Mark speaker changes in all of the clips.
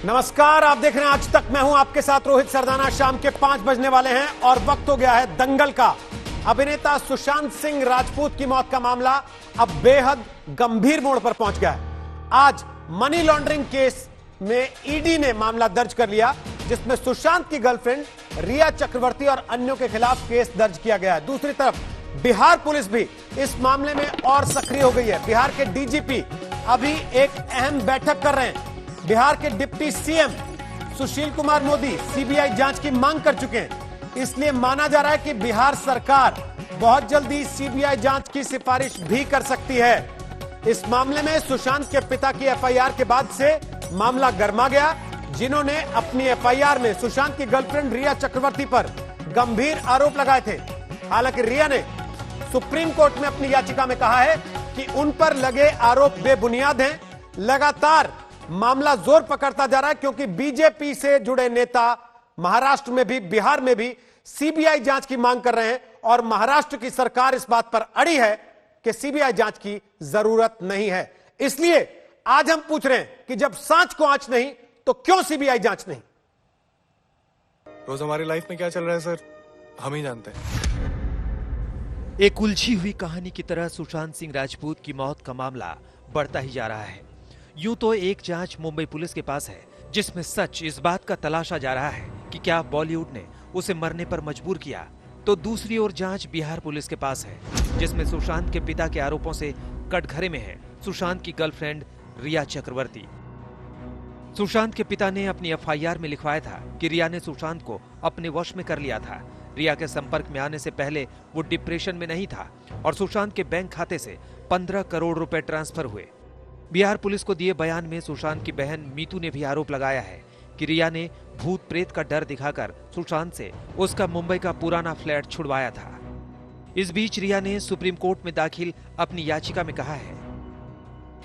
Speaker 1: नमस्कार, आप देख रहे हैं आज तक। मैं हूं आपके साथ रोहित सरदाना। शाम के 5 बजने वाले हैं और वक्त हो गया है दंगल का। अभिनेता सुशांत सिंह राजपूत की मौत का मामला अब बेहद गंभीर मोड़ पर पहुंच गया है। आज मनी लॉन्ड्रिंग केस में ईडी ने मामला दर्ज कर लिया, जिसमें सुशांत की गर्लफ्रेंड रिया चक्रवर्ती और अन्यों के खिलाफ केस दर्ज किया गया है। दूसरी तरफ बिहार पुलिस भी इस मामले में और सक्रिय हो गई है। बिहार के डीजीपी अभी एक अहम बैठक कर रहे हैं। बिहार के deputy CM Sushil Kumar Modi CBI जांच की मांग कर चुके हैं। इसलिए माना जा रहा है कि बिहार सरकार बहुत जल्दी सीबीआई जांच की सिफारिश भी कर सकती है। इस मामले में सुशांत के पिता की एफआईआर के बाद से मामला गर्मा गया, जिन्होंने अपनी एफआईआर में सुशांत की गर्लफ्रेंड रिया चक्रवर्ती पर गंभीर आरोप लगाए थे। हालांकि रिया ने सुप्रीम कोर्ट में अपनी याचिका में कहा है कि उन पर लगे आरोप बेबुनियाद हैं। लगातार मामला जोर पकड़ता जा रहा है, क्योंकि बीजेपी से जुड़े नेता महाराष्ट्र में भी बिहार में भी सीबीआई जांच की मांग कर रहे हैं और महाराष्ट्र की सरकार इस बात पर अड़ी है कि सीबीआई जांच की जरूरत नहीं है। इसलिए आज हम पूछ रहे हैं कि जब सांच को आंच नहीं तो क्यों सीबीआई जांच नहीं।
Speaker 2: रोज हमारी लाइफ में क्या चल रहा है सर, हम ही जानते हैं।
Speaker 3: एक उलझी हुई कहानी की तरह सुशांत सिंह राजपूत की मौत का मामला बढ़ता ही जा रहा है। यूं तो एक जांच मुंबई पुलिस के पास है, जिसमें सच इस बात का तलाशा जा रहा है कि क्या बॉलीवुड ने उसे मरने पर मजबूर किया, तो दूसरी ओर जांच बिहार पुलिस के पास है, जिसमें सुशांत के पिता के आरोपों से कटघरे में है सुशांत की गर्लफ्रेंड रिया चक्रवर्ती। सुशांत के पिता ने अपनी एफआईआर में लिखवाया था कि रिया ने सुशांत को अपने वश में कर लिया था। रिया के संपर्क में आने से पहले वो डिप्रेशन में नहीं था और सुशांत के बैंक खाते से 15 करोड़ रुपए ट्रांसफर हुए। बिहार पुलिस को दिए बयान में सुशांत की बहन मीतू ने भी आरोप लगाया है कि रिया ने भूत प्रेत का डर दिखाकर सुशांत से उसका मुंबई का पुराना फ्लैट छुड़वाया था। इस बीच रिया ने सुप्रीम कोर्ट में दाखिल अपनी याचिका में कहा है,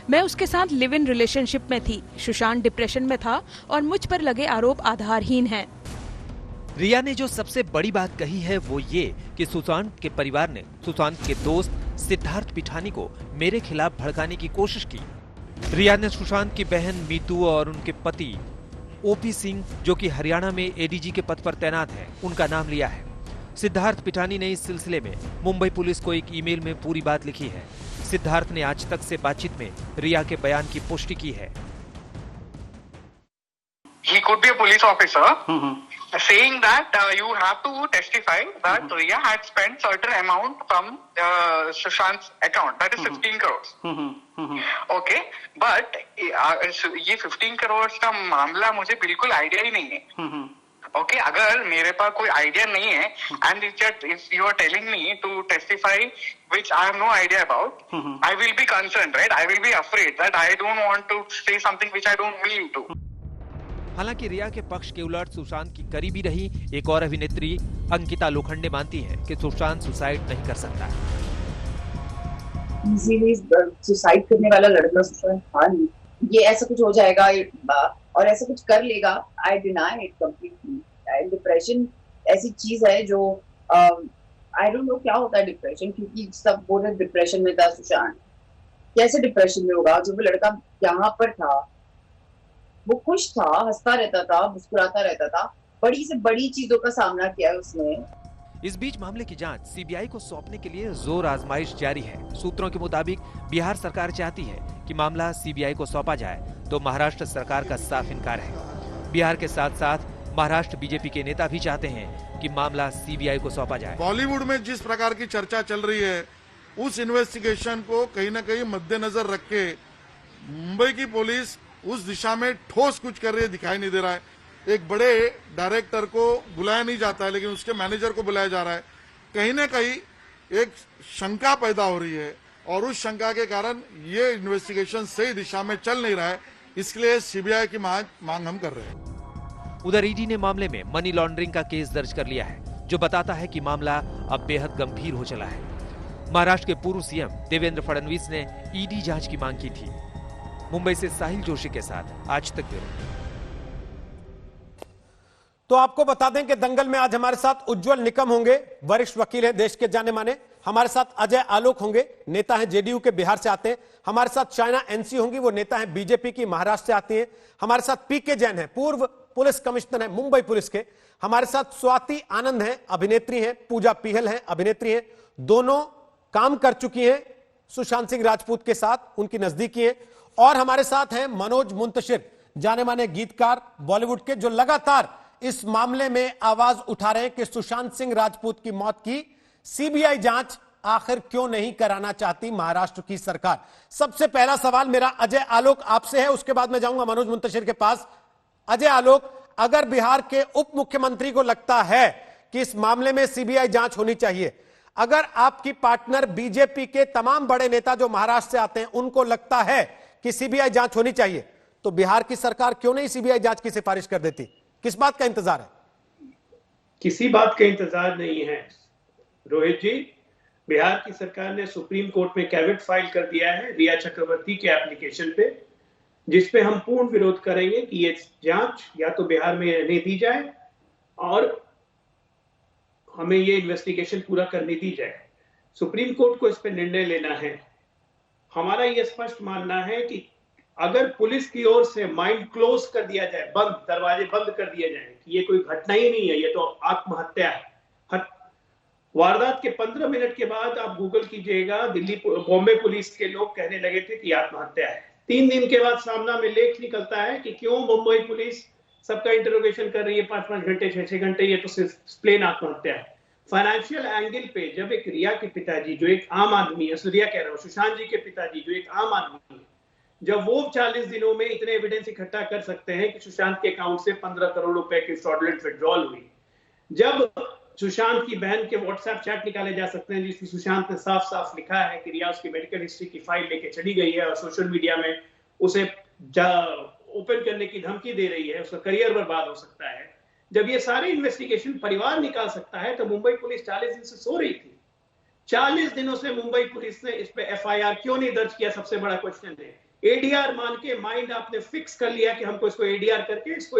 Speaker 4: मैं उसके साथ लिव इन रिलेशनशिप में थी। सुशांत डिप्रेशन में था और मुझ पर लगे आरोप आधारहीन हैं।
Speaker 3: रिया ने जो सबसे बड़ी बात कही है वो ये कि सुशांत के परिवार ने सुशांत के दोस्त सिद्धार्थ पिठानी को मेरे खिलाफ भड़काने की कोशिश की। रिया ने सुशांत की बहन मीतू और उनके पति ओपी सिंह, जो कि हरियाणा में एडीजी के पद पर तैनात हैं, उनका नाम लिया है। सिद्धार्थ पिठानी ने इस सिलसिले में मुंबई पुलिस को एक ईमेल में पूरी बात लिखी है। सिद्धार्थ ने आज तक से बातचीत में रिया के बयान की पुष्टि की है।
Speaker 5: He could be a police officer saying that you have to testify that Riya had spent certain amount from Sushant's account, that is 15 crores. Okay, but ये 15 crores का मामला मुझे बिल्कुल आइडिया ही नहीं है। Okay, अगर मेरे पास कोई आइडिया नहीं है and if you are telling me to testify which I have no idea about, I will be concerned, right? I will be afraid that I don't want to say something which I don't mean to.
Speaker 3: हालांकि रिया के पक्ष के उलट सुशांत की करीबी रही एक और अभिनेत्री अंकिता लोखंडे मानती है कि सुशांत सुसाइड नहीं कर सकता।
Speaker 6: सुसाइड करने वाला लड़का सुशांत था नहीं। ये ऐसा कुछ हो जाएगा और ऐसा कुछ कर लेगा, I deny it completely. Depression ऐसी चीज है जो आई डोंट नो क्या होता है डिप्रेशन, क्योंकि सब बोल रहे डिप्रेशन में था सुशांत। कैसे डिप्रेशन में होगा? जो वो लड़का यहाँ पर था वो खुश था, हंसता रहता था, मुस्कुराता रहता था। बड़ी से बड़ी चीजों का सामना किया उसने।
Speaker 3: इस बीच मामले की जांच सीबीआई को सौंपने के लिए जोर आजमाइश जारी है। सूत्रों के मुताबिक बिहार सरकार चाहती है कि मामला सीबीआई को सौंपा जाए, तो महाराष्ट्र सरकार का साफ इनकार है। बिहार के साथ साथ महाराष्ट्र बीजेपी के नेता भी चाहते हैं कि मामला सीबीआई को सौंपा जाए।
Speaker 7: बॉलीवुड में जिस प्रकार की चर्चा चल रही है, उस इन्वेस्टिगेशन को कहीं न कहीं मद्देनजर रख के मुंबई की पुलिस उस दिशा में ठोस कुछ कर रही है दिखाई नहीं दे रहा है। एक बड़े डायरेक्टर को बुलाया नहीं जाता है, लेकिन उसके मैनेजर को बुलाया जा रहा है। कहीं ना कहीं एक शंका पैदा हो रही है और उस शंका के कारण ये इन्वेस्टिगेशन सही दिशा में चल नहीं रहा है। इसलिए सीबीआई की मांग हम कर रहे हैं।
Speaker 3: उधर ईडी ने मामले में मनी लॉन्ड्रिंग का केस दर्ज कर लिया है, जो बताता है कि मामला अब बेहद गंभीर हो चला है। महाराष्ट्र के पूर्व सीएम देवेंद्र फडणवीस ने ईडी जांच की मांग की थी। मुंबई से साहिल जोशी के साथ आज तक ब्यूरो।
Speaker 1: तो आपको बता दें कि दंगल में आज हमारे साथ उज्जवल निकम होंगे, वरिष्ठ वकील हैं, देश के जाने माने। हमारे साथ अजय आलोक होंगे, नेता हैं, जेडीयू के, बिहार से आते हैं। हमारे साथ शाइना एनसी होंगी, वो नेता हैं, बीजेपी की, महाराष्ट्र से आती हैं। हमारे साथ पीके जैन है, पूर्व पुलिस कमिश्नर है मुंबई पुलिस के। हमारे साथ स्वाति आनंद है, अभिनेत्री हैं। पूजा पीहल है, अभिनेत्री हैं। दोनों काम कर चुकी हैं सुशांत सिंह राजपूत के साथ, उनकी नजदीकी है। और हमारे साथ हैं मनोज मुंतशिर, जाने माने गीतकार बॉलीवुड के, जो लगातार इस मामले में आवाज उठा रहे हैं कि सुशांत सिंह राजपूत की मौत की सीबीआई जांच आखिर क्यों नहीं कराना चाहती महाराष्ट्र की सरकार। सबसे पहला सवाल मेरा अजय आलोक आपसे है, उसके बाद मैं जाऊंगा मनोज मुंतशिर के पास। अजय आलोक, अगर बिहार के उप मुख्यमंत्री को लगता है कि इस मामले में सीबीआई जांच होनी चाहिए, अगर आपकी पार्टनर बीजेपी के तमाम बड़े नेता जो महाराष्ट्र से आते हैं उनको लगता है कि सीबीआई जांच होनी चाहिए, तो बिहार की सरकार क्यों नहीं सीबीआई जांच की सिफारिश कर देती? किस बात का इंतजार है?
Speaker 8: किसी बात का इंतजार नहीं है रोहित जी। बिहार की सरकार ने सुप्रीम कोर्ट में कैविट फाइल कर दिया है रिया चक्रवर्ती के एप्लीकेशन पे, जिसपे हम पूर्ण विरोध करेंगे कि ये जांच या तो बिहार में रहने दी जाए और हमें ये इन्वेस्टिगेशन पूरा करने दी जाए। सुप्रीम कोर्ट को इस पे निर्णय लेना है। हमारा ये स्पष्ट मानना है कि अगर पुलिस की ओर से माइंड क्लोज कर दिया जाए, बंद दरवाजे बंद कर दिए जाए कि ये कोई घटना ही नहीं है, ये तो आत्महत्या है। वारदात के 15 मिनट के बाद आप गूगल कीजिएगा, बॉम्बे पुलिस के लोग कहने लगे थे कि आत्महत्या है। 3 दिन के बाद सामना में लेख निकलता है कि क्यों मुंबई पुलिस सबका इंटरोगेशन कर रही है 5-5 घंटे 6-6 घंटे, ये तो सिर्फ प्लेन आत्महत्या है। फाइनेंशियल एंगल पे जब एक रिया के पिताजी जो एक आम आदमी है, रिया कह रहा हूँ, सुशांत जी के पिताजी जो एक आम आदमी है, जब वो 40 दिनों में इतने एविडेंस इकट्ठा कर सकते हैं कि सुशांत के अकाउंट से 15 करोड़ रुपए की फ्रॉडलेंट विड्रॉल हुई, जब सुशांत की बहन के व्हाट्सएप चैट निकाले जा सकते हैं जिसमें सुशांत ने साफ साफ लिखा है कि रिया उसकी मेडिकल हिस्ट्री की फाइल लेके चली गई है और सोशल मीडिया में उसे ओपन करने की धमकी दे रही है, उसका करियर बर्बाद हो सकता है, जब ये सारे इन्वेस्टिगेशन परिवार निकाल सकता है, तो मुंबई पुलिस 40 दिन से सो रही थी। 40 दिनों से मुंबई पुलिस ने इस पे एफआईआर क्यों नहीं दर्ज किया? सबसे बड़ा क्वेश्चन है। एडीआर मान के माइंड आपने फिक्स कर लिया कि हमको इसको एडीआर करके इसको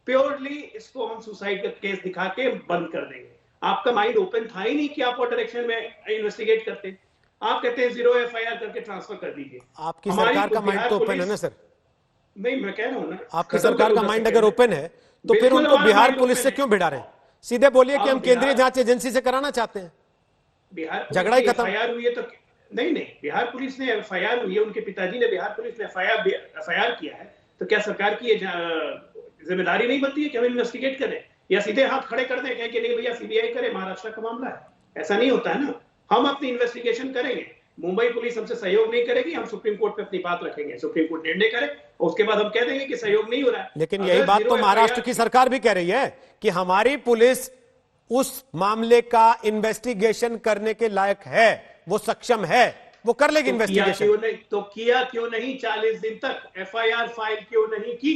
Speaker 8: प्योरली इसको हम सुसाइड का केस दिखा के बंद कर देंगे। आपका माइंड ओपन था ही नहीं कि आप और डायरेक्शन में इन्वेस्टिगेट करते। आप कहते हैं 0 एफआईआर करके ट्रांसफर कर दीजिए।
Speaker 1: आपकी सरकार का माइंड तो ओपन है ना सर?
Speaker 8: नहीं, मैं कह रहा हूं ना,
Speaker 1: आपकी सरकार का माइंड अगर ओपन है तो फिर उनको बिहार पुलिस से क्यों भिड़ा रहे? सीधे बोलिए कि हम केंद्रीय जांच एजेंसी से कराना चाहते हैं।
Speaker 8: बिहार
Speaker 1: झगड़ा ही खत्म।
Speaker 8: एफआईआर हुई है तो नहीं, बिहार पुलिस ने एफआईआर हुई है, उनके पिताजी ने बिहार पुलिस ने एफआईआर किया है, तो क्या सरकार की जिम्मेदारी नहीं बनती है कि हम इन्वेस्टिगेट करें या सीधे हाथ खड़े कर दें कहें कि नहीं भैया सीबीआई करे, महाराष्ट्र का मामला है? ऐसा नहीं होता है ना। हम अपनी इन्वेस्टिगेशन करेंगे, मुंबई पुलिस हमसे सहयोग नहीं करेगी, हम सुप्रीम कोर्ट पे अपनी बात रखेंगे, सुप्रीम कोर्ट निर्णय करे और उसके बाद हम कह देंगे कि सहयोग नहीं हो रहा है।
Speaker 1: लेकिन यही बात तो महाराष्ट्र की सरकार भी कह रही है कि हमारी पुलिस उस मामले का इन्वेस्टिगेशन करने के लायक है, वो सक्षम है, वो कर लेगी इन्वेस्टिगेशन।
Speaker 8: तो किया क्यों नहीं? 40 दिन तक एफआईआर फाइल क्यों नहीं की?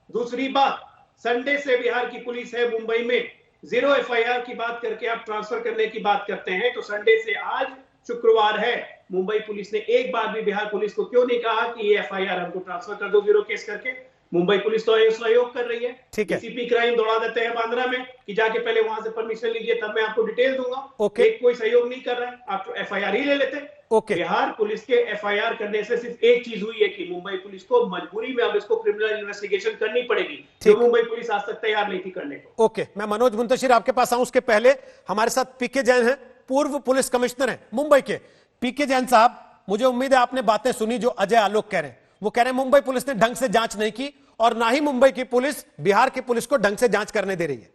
Speaker 8: दूसरी बात, संडे से बिहार की पुलिस है मुंबई में, 0 एफआईआर की बात करके आप ट्रांसफर करने की बात करते हैं, तो संडे से आज शुक्रवार है, मुंबई पुलिस ने एक बार भी बिहार पुलिस को क्यों नहीं कहा कि ये एफआईआर हमको ट्रांसफर कर दो 0 केस करके? मुंबई पुलिस तो सहयोग कर रही है।
Speaker 1: ठीक है,
Speaker 8: डीसीपी क्राइम दौड़ा देते हैं बांद्रा में कि जाके पहले वहां से परमिशन लीजिए तब मैं आपको डिटेल दूंगा।
Speaker 1: ओके,
Speaker 8: एक कोई सहयोग नहीं कर रहा है, आप एफआईआर ही ले लेते हैं।
Speaker 1: ओके,
Speaker 8: बिहार पुलिस के एफआईआर करने से सिर्फ एक चीज हुई है कि मुंबई पुलिस को मजबूरी में अब इसको क्रिमिनल इन्वेस्टिगेशन करनी पड़ेगी, जो मुंबई पुलिस आज तक तैयार नहीं थी करने को।
Speaker 1: ओके, मैं मनोज मुंतशिर आपके पास आऊं, उसके पहले हमारे साथ पीके जैन हैं, पूर्व पुलिस कमिश्नर हैं मुंबई के। पीके जैन साहब, मुझे उम्मीद है आपने बातें सुनी जो अजय आलोक कह रहे हैं। वो कह रहे हैं मुंबई पुलिस ने ढंग से जांच नहीं की और ना ही मुंबई की पुलिस बिहार की पुलिस को ढंग से जांच करने दे रही है।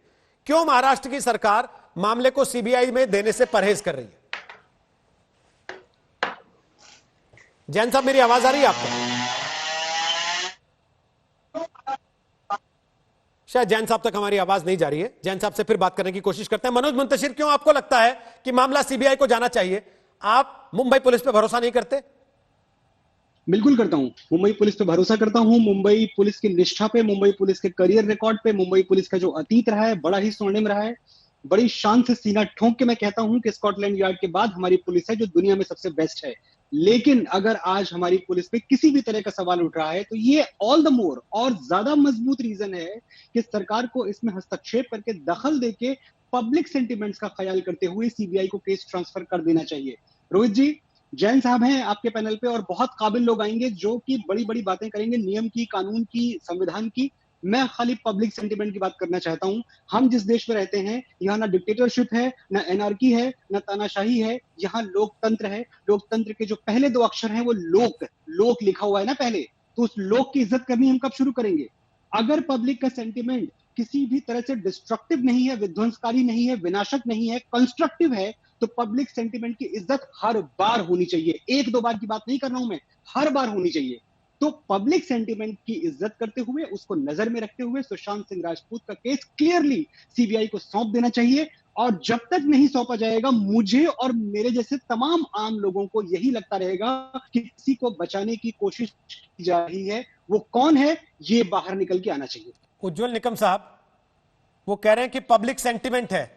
Speaker 1: क्यों महाराष्ट्र की सरकार मामले को सीबीआई में देने से परहेज कर रही है? जैन साहब, मेरी आवाज आ रही है आपको? शायद जैन साहब तक हमारी आवाज नहीं जा रही है। जैन साहब से फिर बात करने की कोशिश करते हैं। मनोज मुंतशिर, क्यों आपको लगता है कि मामला सीबीआई को जाना चाहिए? आप मुंबई पुलिस पे भरोसा नहीं करते?
Speaker 9: बिल्कुल करता हूं, मुंबई पुलिस पे भरोसा करता हूं। मुंबई पुलिस की निष्ठा पे, मुंबई पुलिस के करियर रिकॉर्ड पे, मुंबई पुलिस का जो अतीत रहा है बड़ा ही स्वर्णिम रहा है। बड़ी शान से सीना ठोंक के मैं कहता हूं कि स्कॉटलैंड यार्ड के बाद हमारी पुलिस है जो दुनिया में सबसे बेस्ट है। लेकिन अगर आज हमारी पुलिस पे किसी भी तरह का सवाल उठ रहा है तो ये ऑल द मोर और ज्यादा मजबूत रीजन है कि सरकार को इसमें हस्तक्षेप करके दखल देके पब्लिक सेंटिमेंट्स का ख्याल करते हुए सीबीआई को केस ट्रांसफर कर देना चाहिए। रोहित जी, जैन साहब हैं आपके पैनल पे और बहुत काबिल लोग आएंगे जो कि बड़ी बड़ी बातें करेंगे नियम की, कानून की, संविधान की। मैं खाली पब्लिक सेंटिमेंट की बात करना चाहता हूं। हम जिस देश में रहते हैं यहाँ ना डिक्टेटरशिप है, ना एनार्की है, ना तानाशाही है, यहाँ लोकतंत्र है। लोकतंत्र के जो पहले दो अक्षर हैं वो लोक लिखा हुआ है ना पहले, तो उस लोक की इज्जत करनी हम कब शुरू करेंगे? अगर पब्लिक का सेंटिमेंट किसी भी तरह से डिस्ट्रक्टिव नहीं है, विध्वंसकारी नहीं है, विनाशक नहीं है, कंस्ट्रक्टिव है, तो पब्लिक सेंटिमेंट की इज्जत हर बार होनी चाहिए। एक दो बार की बात नहीं कर रहा हूं मैं, हर बार होनी चाहिए। तो पब्लिक सेंटिमेंट की इज्जत करते हुए, उसको नजर में रखते हुए सुशांत सिंह राजपूत का केस क्लियरली सीबीआई को सौंप देना चाहिए। और जब तक नहीं सौंपा जाएगा, मुझे और मेरे जैसे तमाम आम लोगों को यही लगता रहेगा कि किसी को बचाने की कोशिश की जा रही है। वो कौन है, ये बाहर निकल के आना चाहिए।
Speaker 1: उज्जवल निकम साहब, वो कह रहे हैं कि पब्लिक सेंटिमेंट है,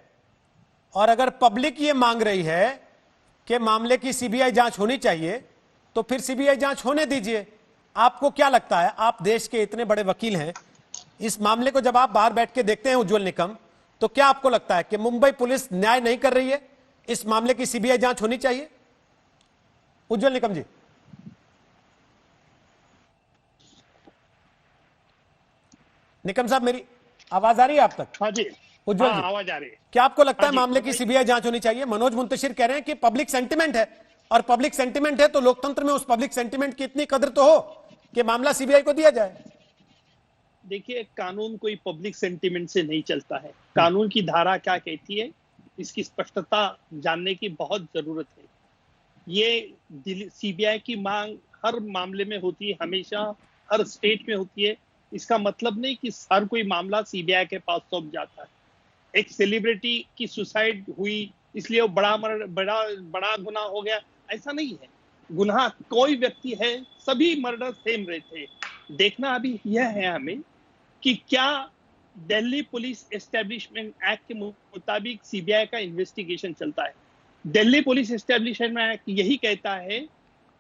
Speaker 1: और अगर पब्लिक ये मांग रही है कि मामले की सीबीआई जांच होनी चाहिए, तो फिर सीबीआई जांच होने दीजिए। आपको क्या लगता है, आप देश के इतने बड़े वकील हैं, इस मामले को जब आप बाहर बैठ के देखते हैं उज्जवल निकम, तो क्या आपको लगता है कि मुंबई पुलिस न्याय नहीं कर रही है, इस मामले की सीबीआई जांच होनी चाहिए? उज्जवल निकम जी। निकम साहब, मेरी आवाज आ रही है आप तक?
Speaker 10: हाँ जी,
Speaker 1: उज्जवल
Speaker 10: हाँ,
Speaker 1: जी,
Speaker 10: आवाज आ रही है।
Speaker 1: क्या आपको लगता है
Speaker 10: हाँ जी,
Speaker 1: मामले की सीबीआई जांच होनी चाहिए? मनोज मुंतशिर कह रहे हैं कि पब्लिक सेंटिमेंट है, और पब्लिक सेंटिमेंट है तो लोकतंत्र में उस पब्लिक सेंटिमेंट की इतनी कदर तो हो कि मामला सीबीआई को दिया जाए।
Speaker 10: देखिए, कानून कोई पब्लिक सेंटिमेंट से नहीं चलता है। कानून की धारा क्या कहती है, इसकी स्पष्टता जानने की बहुत जरूरत है। ये सीबीआई की मांग हर मामले में होती है, हमेशा हर स्टेट में होती है। इसका मतलब नहीं कि हर कोई मामला सीबीआई के पास सौंप जाता है। एक सेलिब्रिटी की सुसाइड हुई इसलिए वो बड़ा गुनाह हो गया, ऐसा नहीं है। गुनाह कोई व्यक्ति है, सभी मर्डर सेम रहते हैं। देखना अभी यह है हमें कि क्या दिल्ली पुलिस एस्टेब्लिशमेंट एक्ट के मुताबिक सीबीआई का इन्वेस्टिगेशन चलता है। दिल्ली पुलिस एस्टेब्लिशमेंट एक्ट यही कहता है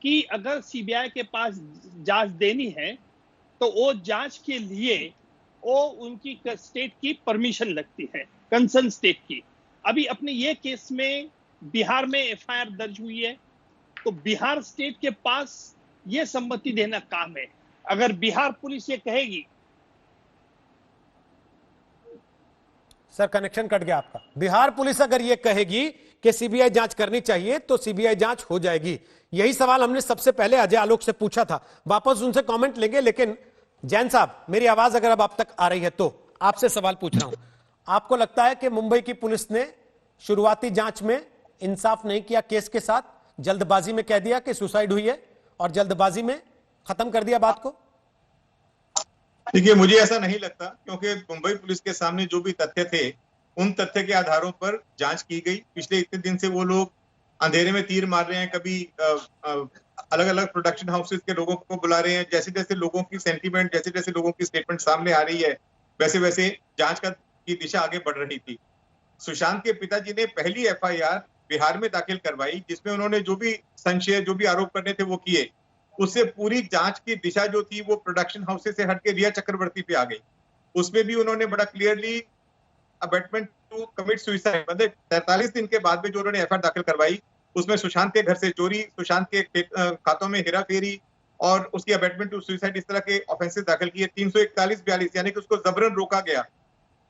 Speaker 10: कि अगर सीबीआई के पास जांच देनी है तो वो जांच के लिए वो उनकी स्टेट की परमिशन लगती है, कंसर्न स्टेट की। अभी अपने ये केस में बिहार में एफआईआर दर्ज हुई है, तो बिहार स्टेट के पास ये सम्मति देना काम है। अगर बिहार पुलिस ये कहेगी।
Speaker 1: सर, कनेक्शन कट गया आपका। बिहार पुलिस अगर ये कहेगी कि सीबीआई जांच करनी चाहिए तो सीबीआई जांच हो जाएगी। यही सवाल हमने सबसे पहले अजय आलोक से पूछा था। वापस उनसे कमेंट लेंगे, लेकिन जैन साहब, मेरी आवाज अगर अब आप तक आ रही है तो आपसे सवाल पूछ रहा हूं। आपको लगता है कि मुंबई की पुलिस ने शुरुआती जांच में इंसाफ नहीं किया केस के साथ, जल्दबाजी में कह दिया कि सुसाइड हुई है और जल्दबाजी में खत्म कर दिया बात को?
Speaker 11: देखिए, मुझे ऐसा नहीं लगता, क्योंकि मुंबई पुलिस के सामने जो भी तथ्य थे उन तथ्य के आधारों पर जांच की गई। पिछले इतने दिन से वो लोग अंधेरे में तीर मार रहे हैं, कभी अलग अलग प्रोडक्शन हाउसेस के लोगों को बुला रहे हैं। जैसे जैसे लोगों की सेंटीमेंट, जैसे जैसे लोगों की स्टेटमेंट सामने आ रही है, वैसे वैसे जांच की दिशा आगे बढ़ रही थी। सुशांत के पिताजी ने पहली एफआईआर बिहार में दाखिल करवाई, जिसमें उन्होंने जो भी संशय, जो भी आरोप करने थे वो किए। उससे पूरी जांच की दिशा जो थी वो प्रोडक्शन हाउसेस से हटके रिया चक्रवर्ती पे आ गई। उसमें भी उन्होंने बड़ा clearly abetment to commit suicide, मतलब 43 दिन के बाद में जो उन्होंने एफआईआर दाखिल करवाई, उसमें सुशांत के घर से चोरी, सुशांत के खातों में हेराफेरी और उसकी अबेटमेंट टू सुसाइड, इस तरह के ऑफेंसेस दाखिल किए। 341-42, यानी कि उसको जबरन रोका गया।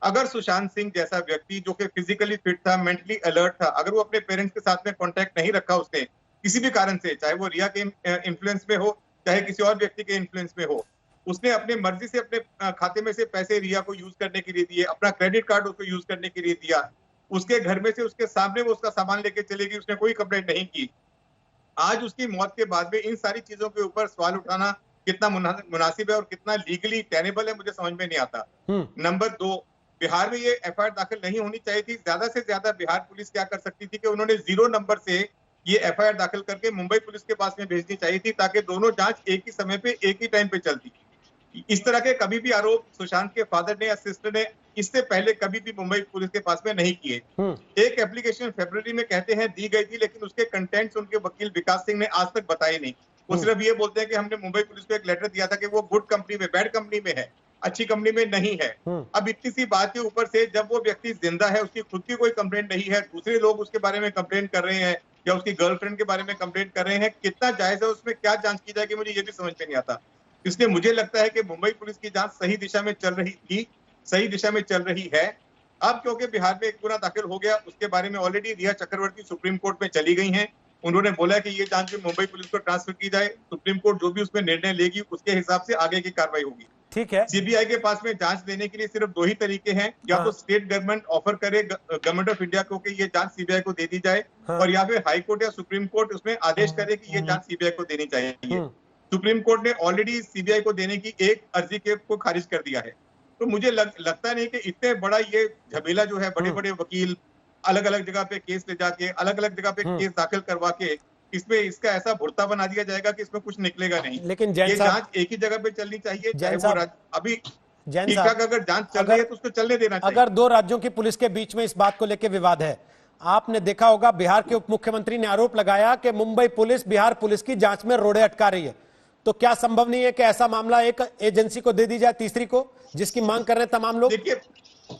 Speaker 11: अगर सुशांत सिंह जैसा व्यक्ति जो कि फिजिकली फिट था, मेंटली अलर्ट था, अगर वो अपने पेरेंट्स के साथ में कांटेक्ट नहीं रखा उसने किसी भी कारण से, चाहे वो रिया के इन्फ्लुएंस में हो, चाहे किसी और व्यक्ति के इन्फ्लुएंस में हो, उसने अपने मर्जी से अपने खाते में से पैसे रिया को यूज करने के लिए दिए, अपना क्रेडिट कार्ड उसको यूज करने के लिए दिया, उसके घर में से उसके सामने वो उसका सामान लेके चलेगी, उसने कोई कंप्लेंट नहीं की। आज उसकी मौत के बाद में इन सारी चीजों के ऊपर सवाल उठाना कितना मुनासिब है और कितना लीगली टेनेबल है, मुझे समझ में नहीं आता। नंबर 2, बिहार में ये एफआईआर दाखिल नहीं होनी चाहिए थी। ज्यादा से ज्यादा बिहार पुलिस क्या कर सकती थी कि उन्होंने 0 नंबर से ये एफआईआर दाखिल करके मुंबई पुलिस के पास में भेजनी चाहिए थी, ताकि दोनों जांच एक ही समय पे, एक ही टाइम पे चलती। इस तरह के कभी भी आरोप सुशांत के फादर ने या सिस्टर ने इससे पहले कभी भी मुंबई पुलिस के पास में नहीं किए। एक एप्लीकेशन फरवरी में कहते हैं दी गई थी, लेकिन उसके कंटेंट्स उनके वकील विकास सिंह ने आज तक बताए नहीं। वो सिर्फ ये बोलते हैं कि हमने मुंबई पुलिस को एक लेटर दिया था कि वो गुड कंपनी में, बैड कंपनी में है, अच्छी कंपनी में नहीं है। अब इतनी सी बात के ऊपर से जब वो व्यक्ति जिंदा है, उसकी खुद की कोई कंप्लेंट नहीं है, दूसरे लोग उसके बारे में कंप्लेंट कर रहे हैं या उसकी गर्लफ्रेंड के बारे में कंप्लेंट कर रहे हैं, कितना जायज है, उसमें क्या जांच की जाएगी, मुझे ये भी समझ में नहीं आता। इसलिए मुझे लगता है कि मुंबई पुलिस की जांच सही दिशा में चल रही थी, सही दिशा में चल रही है। अब क्योंकि बिहार में एक गुना दाखिल हो गया, उसके बारे में ऑलरेडी रिया चक्रवर्ती सुप्रीम कोर्ट में चली गई हैं। उन्होंने बोला कि ये जांच भी मुंबई पुलिस को ट्रांसफर की जाए, सुप्रीम कोर्ट जो भी उसमें निर्णय लेगी उसके हिसाब से आगे की कार्रवाई होगी।
Speaker 1: ठीक है।
Speaker 11: सीबीआई के पास में जांच देने के लिए सिर्फ दो ही तरीके हैं, या तो स्टेट गवर्नमेंट ऑफर करे गवर्नमेंट ऑफ इंडिया को कि ये जांच सीबीआई को दे दी जाए, और या फिर हाई कोर्ट या सुप्रीम कोर्ट उसमें आदेश करे कि ये जांच सीबीआई को देनी चाहिए। सुप्रीम कोर्ट ने ऑलरेडी सीबीआई को देने की एक अर्जी को खारिज कर दिया है। तो मुझे लगता नहीं कि इतने बड़ा ये झमेला जो है, बड़े बड़े वकील अलग अलग जगह पे केस ले जाके, अलग अलग जगह पे केस दाखिल करवा के, इसमें इसका ऐसा भुर्ता बना दिया जाएगा कि इसमें कुछ निकलेगा नहीं।
Speaker 1: लेकिन
Speaker 11: ये जांच एक ही जगह पे चलनी चाहिए, चाहे वो अभी ठीक ठाक अगर जांच चल रही है तो उसको चलने देना चाहिए।
Speaker 1: अगर दो राज्यों की पुलिस के बीच में इस बात को लेकर विवाद है, आपने देखा होगा बिहार के उप मुख्यमंत्री ने आरोप लगाया कि मुंबई पुलिस बिहार पुलिस की जांच में रोड़े अटका रही है। तो क्या संभव नहीं है कि ऐसा मामला एक एजेंसी को दे दी जाए, तीसरी को, जिसकी मांग कर रहे हैं तमाम लोग?
Speaker 11: देखिए,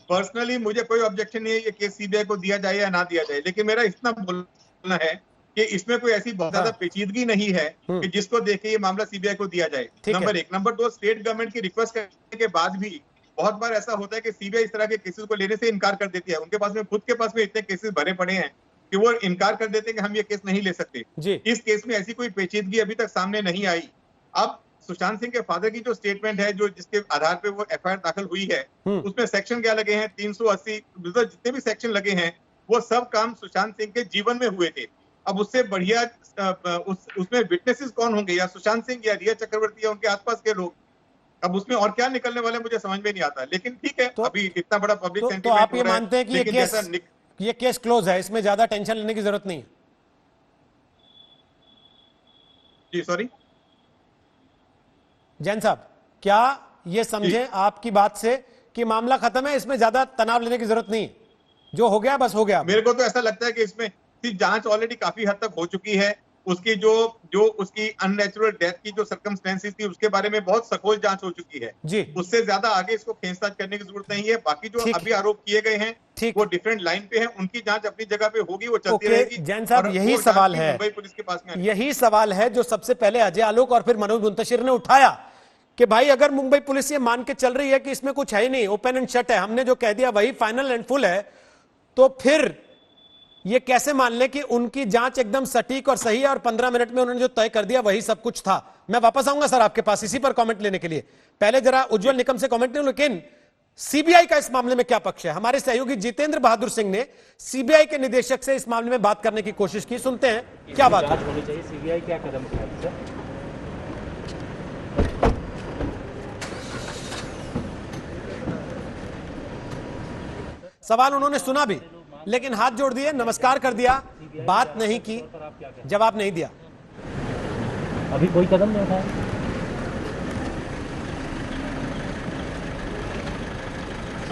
Speaker 11: पर्सनली मुझे कोई ऑब्जेक्शन नहीं है ये केस सीबीआई को दिया जाए या ना दिया जाए, लेकिन मेरा इतना बोलना है कि इसमें कोई ऐसी बहुत ज्यादा पेचीदगी नहीं है कि जिसको देखे ये मामला सीबीआई को दिया जाए। नंबर एक। नंबर दो, स्टेट गवर्नमेंट की रिक्वेस्ट करने के बाद भी बहुत बार ऐसा होता है कि सीबीआई इस तरह के केसेस को लेने से इनकार कर देती है। उनके पास में खुद के पास में इतने केसेस भरे पड़े हैं कि वो इनकार कर देते हैं कि हम ये केस नहीं ले सकते। इस केस में ऐसी कोई पेचीदगी अभी तक सामने नहीं आई। अब सुशांत सिंह के फादर की जो स्टेटमेंट है, जो जिसके आधार पे वो एफआईआर दाखिल हुई है, उसमें सेक्शन क्या लगे हैं, 380 जितने भी सेक्शन लगे हैं, वो सब काम सुशांत सिंह के जीवन में हुए थे। अब उससे बढ़िया उसमें विटनेसेस कौन होंगे, या सुशांत सिंह या रिया चक्रवर्ती या उनके आसपास के लोग। अब उसमें और क्या निकलने वाले मुझे समझ में नहीं आता। लेकिन ठीक है, तो अभी इतना बड़ा पब्लिक सेंटीमेंट
Speaker 1: तो आप ये मानते हैं कि ये केस क्लोज है, इसमें ज्यादा टेंशन लेने की जरूरत नहीं है?
Speaker 11: जी सॉरी
Speaker 1: जैन साहब, क्या ये समझें आपकी बात से कि मामला खत्म है, इसमें ज्यादा तनाव लेने की जरूरत नहीं है, जो हो गया बस हो गया?
Speaker 11: मेरे को तो ऐसा लगता है कि इसमें जांच ऑलरेडी काफी हद तक हो चुकी है। उसकी जो उसकी अननेचुरल डेथ की जो सर्कमस्टेंसेस थी, उसके बारे में बहुत सखोल जांच हो चुकी है
Speaker 1: जी।
Speaker 11: उससे ज्यादा आगे इसको खींचतान करने की जरूरत नहीं है। बाकी जो अभी आरोप किए गए हैं वो डिफरेंट लाइन पे हैं, उनकी जांच अपनी जगह पे होगी, वो चलती रहेगी।
Speaker 1: जैन साहब, यही सवाल है,
Speaker 11: मुंबई पुलिस के पास में
Speaker 1: यही सवाल है जो सबसे पहले अजय आलोक और फिर मनोज मुंतशिर ने उठाया कि भाई अगर मुंबई पुलिस ये मान के चल रही है कि इसमें कुछ है ही नहीं, ओपन एंड शट है, हमने जो कह दिया वही फाइनल एंड फुल है, तो फिर ये कैसे मान ले कि उनकी जांच एकदम सटीक और सही है और 15 मिनट में उन्होंने जो तय कर दिया वही सब कुछ था? मैं वापस आऊंगा सर आपके पास इसी पर कमेंट लेने के लिए। पहले जरा उज्जवल निकम से कमेंट ले, लेकिन सीबीआई का इस मामले में क्या पक्ष है? हमारे सहयोगी जितेंद्र बहादुर सिंह ने सीबीआई के निदेशक से इस मामले में बात करने की कोशिश की, सुनते हैं क्या बात
Speaker 12: होनी चाहिए, सीबीआई क्या कदम उठाएगी?
Speaker 1: सवाल उन्होंने सुना भी, लेकिन हाथ जोड़ दिए, नमस्कार कर दिया, बात नहीं की, जवाब नहीं दिया।
Speaker 12: अभी कोई कदम नहीं उठाया।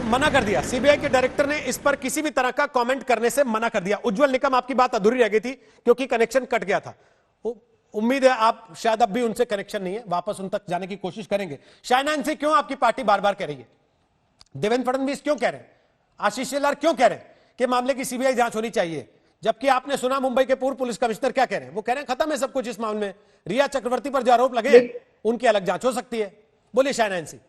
Speaker 1: मना कर दिया, सीबीआई के डायरेक्टर ने इस पर किसी भी तरह का कमेंट करने से मना कर दिया। उज्जवल निकम, आपकी बात अधूरी रह गई थी क्योंकि कनेक्शन कट गया था। उम्मीद है आप शायद अब भी उनसे कनेक्शन नहीं है, वापस उन तक जाने की कोशिश करेंगे। शाइना से क्यों आपकी पार्टी बार बार कह रही है, देवेंद्र फडणवीस क्यों कह रहे हैं, आशीष शेलार क्यों कह रहे हैं कि मामले की सीबीआई जांच होनी चाहिए, जबकि आपने सुना मुंबई के पूर्व पुलिस कमिश्नर क्या कह रहे हैं? वो कह रहे हैं खत्म है सब कुछ इस मामले में, रिया चक्रवर्ती पर जो आरोप लगे उनकी अलग जांच हो सकती है। बोलिए शाइना सिंह।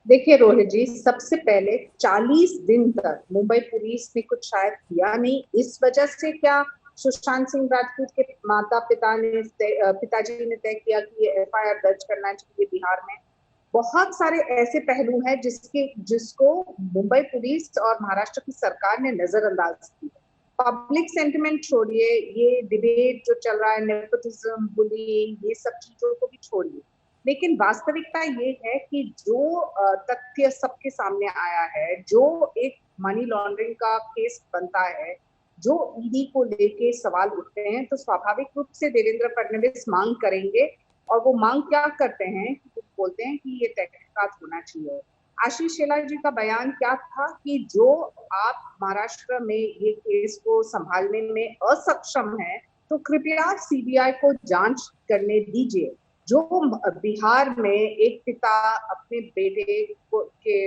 Speaker 13: देखिए रोहित जी, सबसे पहले 40 दिन तक मुंबई पुलिस ने कुछ शायद किया नहीं। इस वजह से क्या सुशांत सिंह राजपूत के पिताजी ने तय किया कि ये एफआईआर दर्ज करना चाहिए बिहार में? बहुत सारे ऐसे पहलू हैं जिसको मुंबई पुलिस और महाराष्ट्र की सरकार ने नजरअंदाज किया। पब्लिक सेंटिमेंट छोड़िए, ये डिबेट जो चल रहा है, नेपोटिज्म, बुलिंग, ये सब चीजों को भी छोड़िए, लेकिन वास्तविकता ये है कि जो तथ्य सबके सामने आया है, जो एक मनी लॉन्ड्रिंग का केस बनता है, जो ईडी को लेके सवाल उठते हैं, तो स्वाभाविक रूप से देवेंद्र फडणवीस मांग करेंगे। और वो मांग क्या करते हैं? वो बोलते हैं कि ये तहकीकात होना चाहिए। आशीष शेलार जी का बयान क्या था कि जो आप महाराष्ट्र में ये केस को संभालने में असक्षम हैं, तो कृपया सीबीआई को जांच करने दीजिए। जो बिहार में एक पिता अपने बेटे के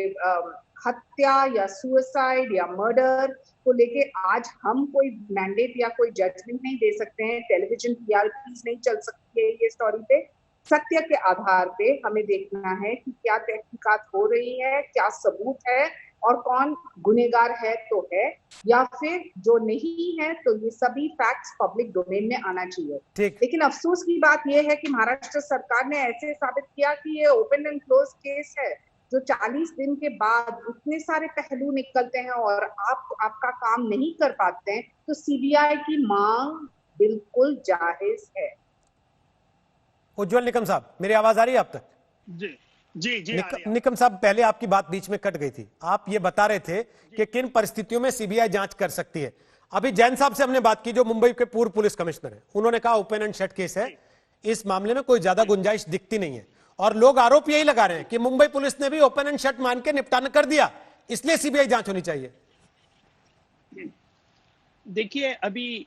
Speaker 13: हत्या या सुसाइड या मर्डर को लेके आज हम कोई मैंडेट या कोई जजमेंट नहीं दे सकते हैं, टेलीविजन टीआरपीज नहीं चल सकती है ये स्टोरी पे। सत्य के आधार पे हमें देखना है कि क्या तहकीकात हो रही है, क्या सबूत है और कौन गुनहगार है तो है, या फिर जो नहीं है तो ये सभी फैक्ट्स पब्लिक डोमेन में आना चाहिए। लेकिन अफसोस की बात यह है कि महाराष्ट्र सरकार ने ऐसे साबित किया कि ये ओपन एंड क्लोज केस है, जो 40 दिन के बाद इतने सारे पहलू निकलते हैं और आप आपका काम नहीं कर पाते हैं, तो सीबीआई की मांग बिल्कुल जायज है।
Speaker 1: उज्जवल निकम साहब, मेरी आवाज आ रही है आप तक?
Speaker 10: जी जी जी।
Speaker 1: निकम साहब, पहले आपकी बात बीच में कट गई थी। आप ये बता रहे थे कि किन परिस्थितियों में सीबीआई जांच कर सकती है। अभी जैन साहब से हमने बात की, जो मुंबई के पूर्व पुलिस कमिश्नर है, उन्होंने कहा ओपन एंड शट केस है, इस मामले में कोई ज्यादा गुंजाइश दिखती नहीं है। और लोग आरोप यही लगा रहे हैं कि मुंबई पुलिस ने भी ओपन एंड शट मान के निपटान कर दिया, इसलिए सीबीआई जांच होनी चाहिए।
Speaker 10: देखिए, अभी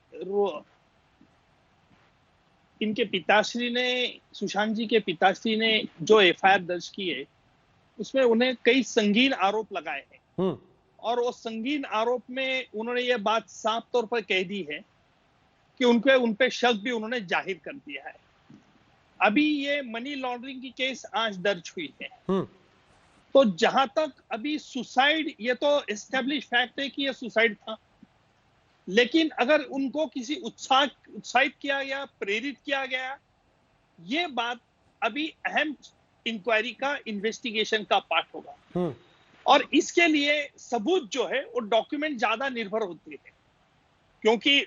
Speaker 10: इनके पिताश्री ने, सुशांत जी के पिताश्री ने जो एफआईआर दर्ज की है, उसमें उन्हें कई संगीन आरोप लगाए हैं और वो संगीन आरोप में उन्होंने ये बात साफ तौर पर कह दी है कि उन पे शक भी उन्होंने जाहिर कर दिया है। अभी ये मनी लॉन्ड्रिंग की केस आज दर्ज हुई है, तो जहां तक अभी सुसाइड, ये तो एस्टेब्लिश फैक्ट है कि ये सुसाइड था, लेकिन अगर उनको किसी उत्साहित किया गया, प्रेरित किया गया, ये बात अभी अहम इंक्वायरी का, इन्वेस्टिगेशन का पार्ट होगा। और इसके लिए सबूत जो है वो डॉक्यूमेंट ज्यादा निर्भर होते हैं, क्योंकि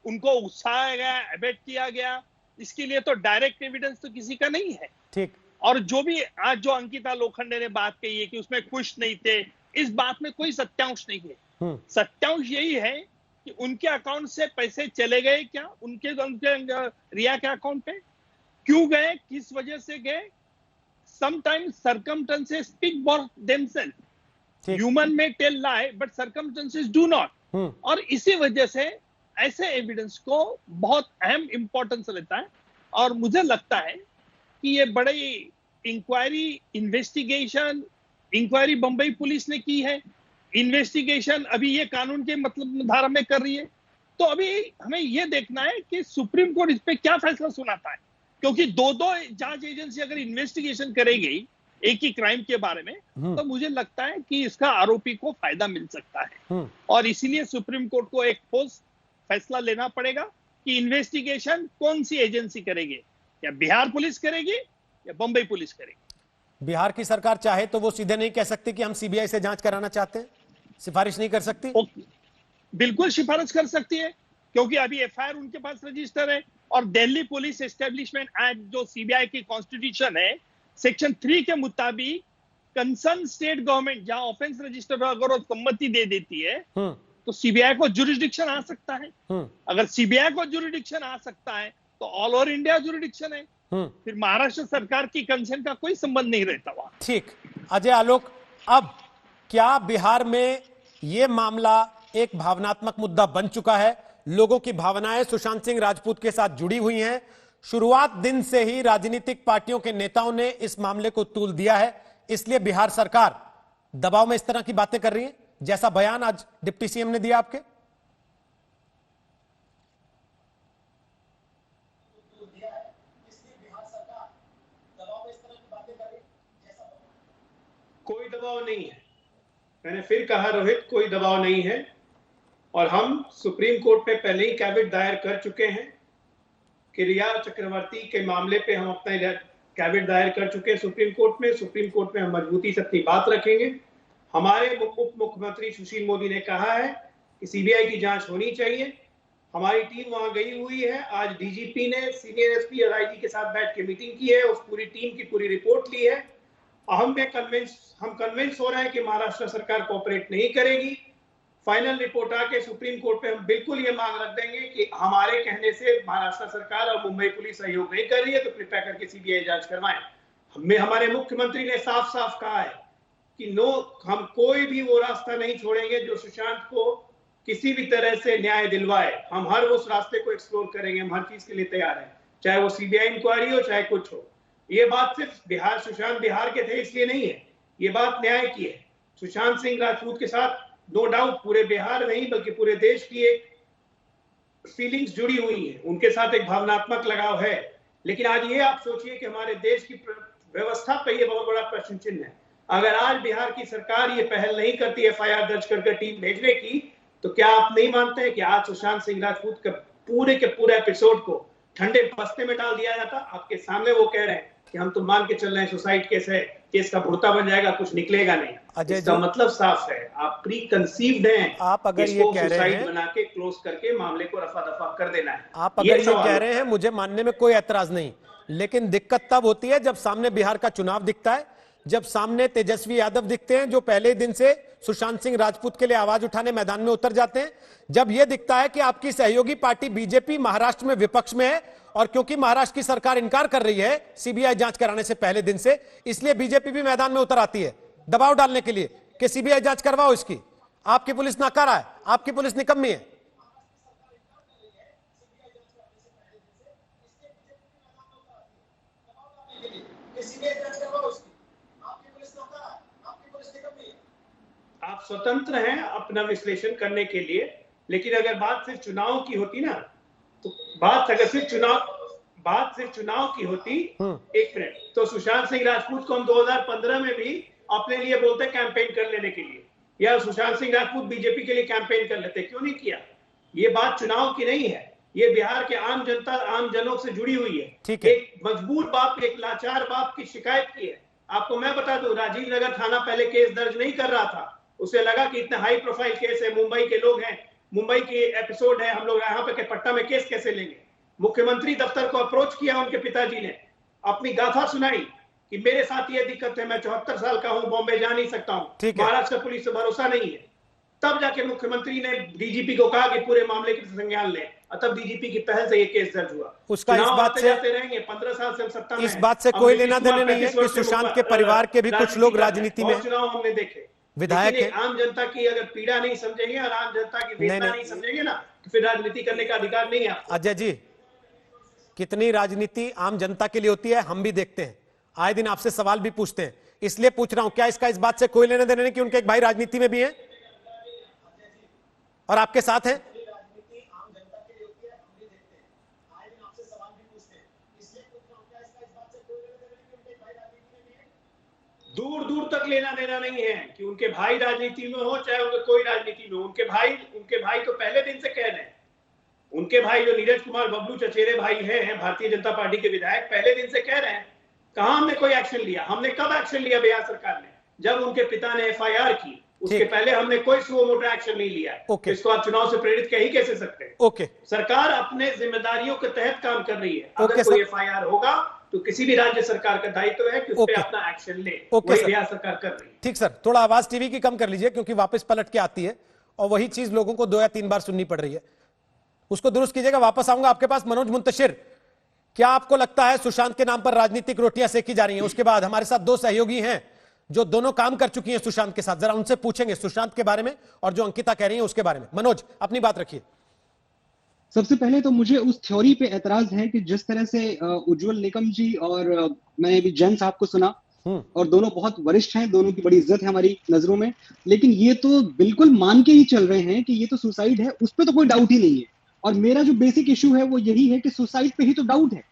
Speaker 10: उनको उकसाया गया, एबेट किया गया, इसके लिए तो डायरेक्ट एविडेंस तो किसी का नहीं है।
Speaker 1: ठीक।
Speaker 10: और जो भी आज जो अंकिता लोखंडे ने बात कही है कि उसमें खुश नहीं थे, इस बात में कोई सत्यांश नहीं है। सत्यांश यही है कि उनके अकाउंट से पैसे चले गए क्या, उनके रिया के अकाउंट पे क्यों गए, किस वजह से गए। Sometimes circumstances speak for themself. Human may tell lie but circumstances do not. और इसी वजह से ऐसे एविडेंस को बहुत अहम इंपॉर्टेंस रहता है। और मुझे लगता है कि ये बड़ी इंक्वायरी, इंक्वायरी बंबई पुलिस ने की है, इन्वेस्टिगेशन अभी ये कानून के मतलब धारा में कर रही है। तो अभी हमें ये देखना है कि सुप्रीम कोर्ट इस पे क्या फैसला सुनाता है, क्योंकि दो जांच एजेंसी अगर इन्वेस्टिगेशन करेगी एक ही क्राइम के बारे में, तो मुझे लगता है कि इसका आरोपी को फायदा मिल सकता है। और इसीलिए सुप्रीम कोर्ट को एक ठोस फैसला लेना पड़ेगा कि इन्वेस्टिगेशन कौन सी एजेंसी करेगी, या बिहार पुलिस करेगी या बंबई पुलिस करेगी।
Speaker 1: बिहार की सरकार चाहे तो वो सीधे नहीं कह सकती कि हम सीबीआई से जांच कराना चाहते हैं, सिफारिश नहीं कर सकती?
Speaker 10: बिल्कुल सिफारिश कर सकती है, क्योंकि अभी एफआईआर उनके पास रजिस्टर है। और दिल्ली पुलिस एस्टेब्लिशमेंट एक्ट जो सीबीआई की कॉन्स्टिट्यूशन है, सेक्शन 3 के मुताबिक कंसर्न स्टेट गवर्नमेंट जहां ऑफेंस रजिस्टर अगर वो सम्मति दे देती है, तो सीबीआई को जुरिडिक्शन आ सकता है। अगर सीबीआई को जुरिडिक्शन आ सकता है तो ऑल ओवर इंडिया जुरिडिक्शन है, फिर महाराष्ट्र सरकार की कंसेंट का कोई संबंध नहीं रहता वहां।
Speaker 1: ठीक। अजय आलोक, अब क्या बिहार में यह मामला एक भावनात्मक मुद्दा बन चुका है? लोगों की भावनाएं सुशांत सिंह राजपूत के साथ जुड़ी हुई हैं। शुरुआत दिन से ही राजनीतिक पार्टियों के नेताओं ने इस मामले को तूल दिया है, इसलिए बिहार सरकार दबाव में इस तरह की बातें कर रही है, जैसा बयान आज डिप्टी सीएम ने दिया आपके।
Speaker 8: कोई दबाव नहीं है, मैंने फिर कहा रोहित, कोई दबाव नहीं है। और हम सुप्रीम कोर्ट में पहले ही कैविट दायर कर चुके हैं कि रिया चक्रवर्ती के मामले पे हम अपना कैविट दायर कर चुके हैं सुप्रीम कोर्ट में। सुप्रीम कोर्ट में हम मजबूती से अपनी बात रखेंगे। हमारे उप मुख्यमंत्री सुशील मोदी ने कहा है कि सीबीआई की जांच होनी चाहिए। हमारी टीम वहां गई हुई है। आज डीजीपी ने सीनियर एसपी और आईजी के साथ बैठ के मीटिंग की है, उस पूरी टीम की पूरी रिपोर्ट ली है। हम कन्विंस हो रहे हैं कि महाराष्ट्र सरकार कोऑपरेट नहीं करेगी। फाइनल रिपोर्ट आके सुप्रीम कोर्ट पे हम बिल्कुल ये मांग रख देंगे कि हमारे कहने से महाराष्ट्र सरकार और मुंबई पुलिस सहयोग नहीं कर रही है, तो कृपया करके सीबीआई जांच करवाएं। हमें हमारे मुख्यमंत्री ने साफ साफ कहा है कि हम कोई भी वो रास्ता नहीं छोड़ेंगे जो सुशांत को किसी भी तरह से न्याय दिलवाए। हम हर उस रास्ते को एक्सप्लोर करेंगे, हम हर चीज के लिए तैयार हैं, चाहे वो सीबीआई इंक्वायरी हो चाहे कुछ हो। ये बात सिर्फ सुशांत बिहार के थे इसलिए नहीं है, ये बात न्याय की है। सुशांत सिंह राजपूत के साथ नो डाउट पूरे बिहार नहीं बल्कि पूरे देश की एक फीलिंग्स जुड़ी हुई है, उनके साथ एक भावनात्मक लगाव है। लेकिन आज ये आप सोचिए कि हमारे देश की व्यवस्था पे ये बहुत बड़ा प्रश्न चिन्ह है। अगर आज बिहार की सरकार ये पहल नहीं करती एफआईआर दर्ज करके टीम भेजने की, तो क्या आप नहीं मानते हैं कि आज सुशांत सिंह राजपूत के पूरे एपिसोड को ठंडे बस्ते में डाल दिया जाता? आपके सामने वो कह रहे हैं कि हम तो मान के चल रहे हैं सुसाइड केस है, केस का भुड़ता बन जाएगा, कुछ निकलेगा नहीं। इसका मतलब साफ है, आप प्री कंसीव्ड हैं।
Speaker 1: आप अगर ये कह रहे हैं
Speaker 8: बना के क्लोज करके मामले को रफा दफा कर देना है,
Speaker 1: आप अगर ये कह रहे हैं, मुझे मानने में कोई एतराज नहीं, लेकिन दिक्कत तब होती है जब सामने बिहार का चुनाव दिखता है, जब सामने तेजस्वी यादव दिखते हैं जो पहले दिन से सुशांत सिंह राजपूत के लिए आवाज उठाने मैदान में उतर जाते हैं, जब यह दिखता है कि आपकी सहयोगी पार्टी बीजेपी महाराष्ट्र में विपक्ष में है और क्योंकि महाराष्ट्र की सरकार इनकार कर रही है सीबीआई जांच कराने से पहले दिन से, इसलिए बीजेपी भी मैदान में उतर आती है दबाव डालने के लिए कि सीबीआई जांच करवाओ इसकी। आपकी पुलिस नाकारा है, आपकी पुलिस निकम्मी है।
Speaker 8: आप स्वतंत्र हैं अपना विश्लेषण करने के लिए, लेकिन अगर बात सिर्फ चुनाव की होती ना, तो बात सिर्फ चुनाव की होती, एक मिनट, तो सुशांत सिंह राजपूत को हम 2015 में भी अपने लिए बोलते कैंपेन कर लेने के लिए, या सुशांत सिंह राजपूत बीजेपी के लिए कैंपेन कर लेते, क्यों नहीं किया? ये बात चुनाव की नहीं है, ये बिहार के आम जनता आम जनों से जुड़ी हुई है। एक मजबूर बाप, एक लाचार बाप की शिकायत की है। आपको मैं बता दूं, राजीव नगर थाना पहले केस दर्ज नहीं कर रहा था, उसे लगा कि इतना हाई प्रोफाइल केस है, मुंबई के लोग हैं, मुंबई की एपिसोड है, हम लोग यहाँ पे पट्टा में केस कैसे लेंगे। मुख्यमंत्री दफ्तर को अप्रोच किया, उनके पिताजी ने अपनी गाथा सुनाई कि मेरे साथ ये दिक्कत है, मैं 74 साल का हूं, बॉम्बे जा नहीं सकता हूं, महाराष्ट्र पुलिस से भरोसा नहीं है। तब जाके मुख्यमंत्री ने डीजीपी को कहा कि पूरे मामले की संज्ञान लें, तब डीजीपी की पहल से ये केस दर्ज हुआ।
Speaker 1: उसका इस बात से
Speaker 8: रहेंगे 15 साल से सत्ता में,
Speaker 1: इस बात से कोई लेना देना नहीं है कि सुशांत के परिवार के भी कुछ लोग राजनीति में,
Speaker 8: चुनाव हमने देखे,
Speaker 1: विधायक है।
Speaker 8: आम जनता की अगर पीड़ा नहीं समझेंगे और आम जनता की वेदना नहीं समझेंगे ना, तो फिर राजनीति करने का अधिकार नहीं है।
Speaker 1: अजय जी, कितनी राजनीति आम जनता के लिए होती है हम भी देखते हैं, आए दिन आपसे सवाल भी पूछते हैं, इसलिए पूछ रहा हूं, क्या इसका इस बात से कोई लेना देना नहीं कि उनके एक भाई राजनीति में भी हैं और आपके साथ हैं?
Speaker 8: दूर दूर तक लेना देना नहीं है कि उनके भाई राजनीति में हो चाहे उनके कोई राजनीति में हो। उनके भाई तो पहले दिन से कह रहे हैं, उनके भाई जो नीरज कुमार बबलू चचेरे भाई हैं भारतीय जनता पार्टी के विधायक, पहले दिन से कह रहे हैं। कहां हमने कोई एक्शन लिया? हमने कब एक्शन लिया बिहार सरकार ने? जब उनके पिता ने एफआईआर की, उसके पहले हमने कोई सुओ मोटो एक्शन नहीं लिया। इसको आप चुनाव से प्रेरित कह ही कैसे सकते हैं? सरकार अपने जिम्मेदारियों के तहत काम कर रही है। अगर कोई एफआईआर होगा तो किसी भी राज्य सरकार का दायित्व है कि उस पर अपना एक्शन ले, वही बिहार सरकार कर रही है।
Speaker 1: ठीक सर, थोड़ा आवाज टीवी की कम कर लीजिए क्योंकि वापस पलट के आती है और वही चीज लोगों को 2 या 3 बार सुननी पड़ रही है, उसको दुरुस्त कीजिएगा। वापस आऊंगा आपके पास। मनोज मुंतशिर, क्या आपको लगता है सुशांत के नाम पर राजनीतिक रोटियां सेकी जा रही हैं? उसके बाद हमारे साथ 2 सहयोगी हैं जो दोनों काम कर चुकी हैं सुशांत के साथ, जरा उनसे पूछेंगे सुशांत के बारे में और जो अंकिता कह रही है उसके बारे में। मनोज, अपनी बात रखिए।
Speaker 9: सबसे पहले तो मुझे उस थ्योरी पे एतराज है कि जिस तरह से उज्जवल निकम जी और मैंने भी जैन साहब को सुना और दोनों बहुत वरिष्ठ हैं, दोनों की बड़ी इज्जत है हमारी नजरों में, लेकिन ये तो बिल्कुल मान के ही चल रहे हैं कि ये तो सुसाइड है, उस पर तो कोई डाउट ही नहीं है। और मेरा जो बेसिक इशू है वो यही है कि सुसाइड पे ही तो डाउट है।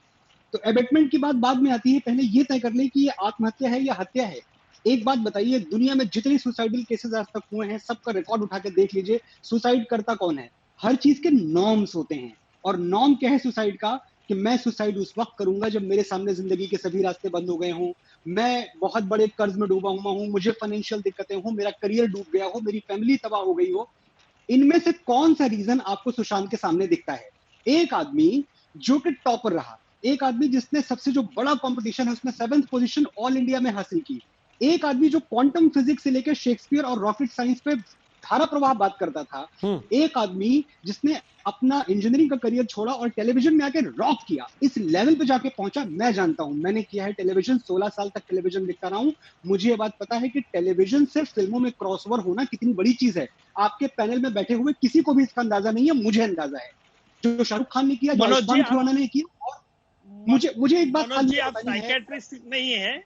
Speaker 9: तो एबेटमेंट की बात बाद में आती है, पहले ये तय कर ले कि ये आत्महत्या है या हत्या है। एक बात बताइए, दुनिया में जितनी सुसाइडल केसेस आज तक हुए हैं सबका रिकॉर्ड उठा के देख लीजिए, सुसाइड करता कौन है? हर चीज के नॉर्म्स होते हैं, और नॉर्म क्या है सुसाइड का? कि मैं सुसाइड उस वक्त करूंगा जब मेरे सामने जिंदगी के सभी रास्ते बंद हो गए हों, मैं बहुत बड़े कर्ज में डूबा हुआ हूं, मुझे फाइनेंशियल दिक्कतें हो, मेरा करियर डूब गया हो, मेरी फैमिली तबाह हो गई हो। इनमें से कौन सा रीजन आपको सुशांत के सामने दिखता है? एक आदमी जो कि टॉपर रहा, एक आदमी जिसने सबसे जो बड़ा कंपटीशन है उसमें 7th पोजीशन ऑल इंडिया में हासिल की, एक आदमी जो क्वांटम फिजिक्स से लेकर शेक्सपियर और रॉकेट साइंस पे धारा प्रवाह बात करता था, एक आदमी जिसने अपना इंजीनियरिंग का करियर छोड़ा और टेलीविजन में आके रॉक किया, इस लेवल पे जाके पहुंचा, मैं जानता हूं। मैंने किया है टेलीविजन, 16 साल तक टेलीविजन देखता रहा हूं। मुझे ये बात पता है कि टेलीविजन से फिल्मों में क्रॉसओवर होना कितनी बड़ी चीज है। आपके पैनल में बैठे हुए किसी को भी इसका अंदाजा नहीं है, मुझे अंदाजा है। जो शाहरुख खान ने किया, जो आयुष्मान खुराना ने किया। और मुझे एक बात,
Speaker 10: मनोज जी आप साइकेट्रिस्ट नहीं है,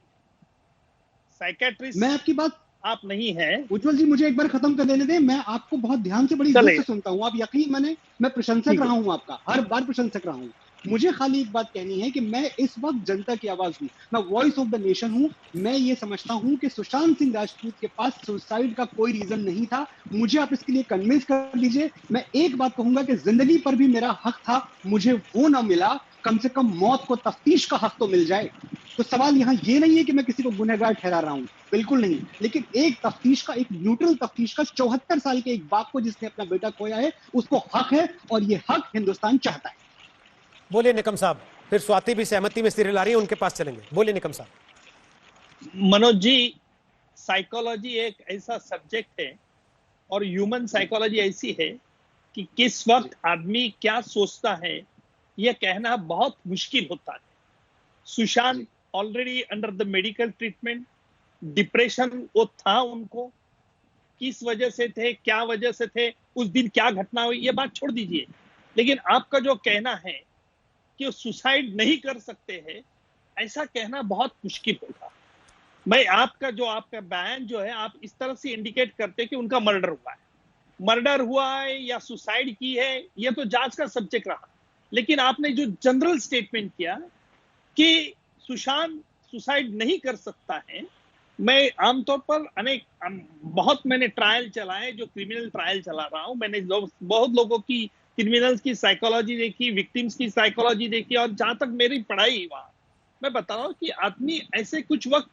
Speaker 10: साइकेट्रिस्ट
Speaker 9: मैं आपकी बात
Speaker 10: आप नहीं है।
Speaker 9: उज्जवल जी मुझे एक बार खत्म कर देने दें, मैं आपको बहुत ध्यान से बड़ी इज्जत से सुनता हूं। आप यकीन माने, मैं प्रशंसक रहा हूं आपका, हर बार प्रशंसक रहा हूं। मुझे खाली एक बात कहनी है कि मैं इस वक्त जनता की आवाज हूं, मैं वॉइस ऑफ द नेशन हूं। मैं ये समझता हूं कि सुशांत सिंह राजपूत के पास सुसाइड का कोई रीजन नहीं था। मुझे आप इसके लिए कन्विंस कर दीजिए। मैं एक बात कहूंगा कि जिंदगी पर भी मेरा हक था, मुझे वो ना मिला, कम से कम मौत को तफ्तीश का हक तो मिल जाए। तो सवाल यहाँ ये नहीं है कि मैं किसी को गुनहगार ठहरा रहा हूं, बिल्कुल नहीं। लेकिन एक तफ्तीश का, एक न्यूट्रल तफ्तीश का, 74 साल के एक बाप को जिसने अपना बेटा खोया है, उसको हक है, और ये हक हिंदुस्तान चाहता है।
Speaker 1: बोलिए निकम साहब, फिर स्वाति भी सहमति में सिर हिला रही है, उनके पास चलेंगे। बोलिए निकम साहब।
Speaker 10: मनोज जी, साइकोलॉजी एक ऐसा सब्जेक्ट है और ह्यूमन साइकोलॉजी ऐसी है कि किस वक्त आदमी क्या सोचता है यह कहना बहुत मुश्किल होता है। Sushant already under the medical treatment, depression वो था उनको, किस वजह से थे, क्या वजह से थे, उस दिन क्या घटना हुई, ये बात छोड़ दीजिए। लेकिन आपका जो कहना है कि वो सुसाइड नहीं कर सकते हैं, ऐसा कहना बहुत मुश्किल होगा। मैं आपका बयान जो है, आप इस तरह से इंडिकेट करते हैं कि उनका मर्डर हुआ है। मर्डर हुआ है या सुसाइड की है, यह तो जांच का सब्जेक्ट रहा। लेकिन आपने जो जनरल स्टेटमेंट किया कि सुशांत सुसाइड नहीं कर सकता है, मैं आमतौर पर बहुत मैंने ट्रायल चलाए, जो क्रिमिनल ट्रायल चला रहा हूं। मैंने बहुत लोगों की, क्रिमिनल्स की साइकोलॉजी देखी, विक्टिम्स की साइकोलॉजी देखी, और जहां तक मेरी पढ़ाई हुआ, मैं बता रहा हूं कि आदमी ऐसे कुछ वक्त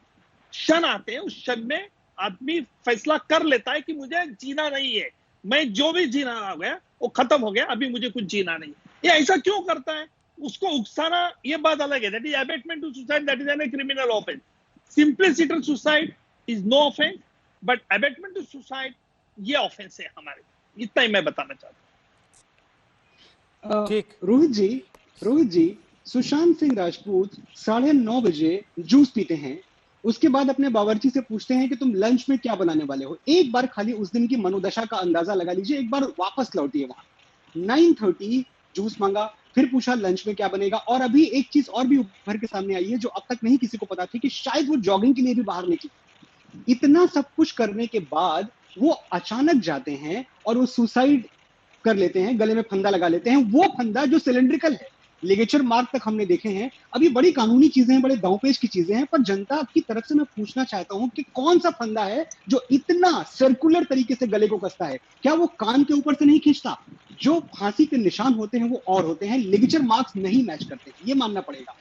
Speaker 10: क्षण आते हैं, उस क्षण में आदमी फैसला कर लेता है कि मुझे जीना नहीं है, मैं जो भी जीना हो गया वो खत्म हो गया, अभी मुझे कुछ जीना नहीं। ये ऐसा क्यों करता है? उसको उकसाना ये बात अलग है। That is abetment to suicide, that is an criminal offence. Simplicity suicide is no offence, but abetment to suicide ये ऑफेंस है हमारे। इतना ही मैं बताना चाहता हूं।
Speaker 9: ठीक। रोहित जी, सुशांत सिंह राजपूत 9:30 बजे जूस पीते हैं, उसके बाद अपने बावर्ची से पूछते हैं कि तुम लंच में क्या बनाने वाले हो। एक बार खाली उस दिन की मनोदशा का अंदाजा लगा लीजिए, एक बार वापस लौटिए वहां। 9:30 जूस मांगा, फिर पूछा लंच में क्या बनेगा। और अभी एक चीज और भी उभर के सामने आई है जो अब तक नहीं किसी को पता थी, कि शायद वो जॉगिंग के लिए भी बाहर निकली। इतना सब कुछ करने के बाद वो अचानक जाते हैं और वो सुसाइड कर लेते हैं, गले में फंदा लगा लेते हैं। वो फंदा जो सिलेंड्रिकल है, लिगेचर मार्क तक हमने देखे हैं। अभी बड़ी कानूनी चीजें हैं, बड़े दांवपेच की चीजें हैं, पर जनता की तरफ से मैं पूछना चाहता हूं कि कौन सा फंदा है जो इतना सर्कुलर तरीके से गले को कसता है? क्या वो कान के ऊपर से नहीं खींचता? जो फांसी के निशान होते हैं वो और होते हैं, लिगेचर मार्क्स नहीं मैच करते, ये मानना पड़ेगा।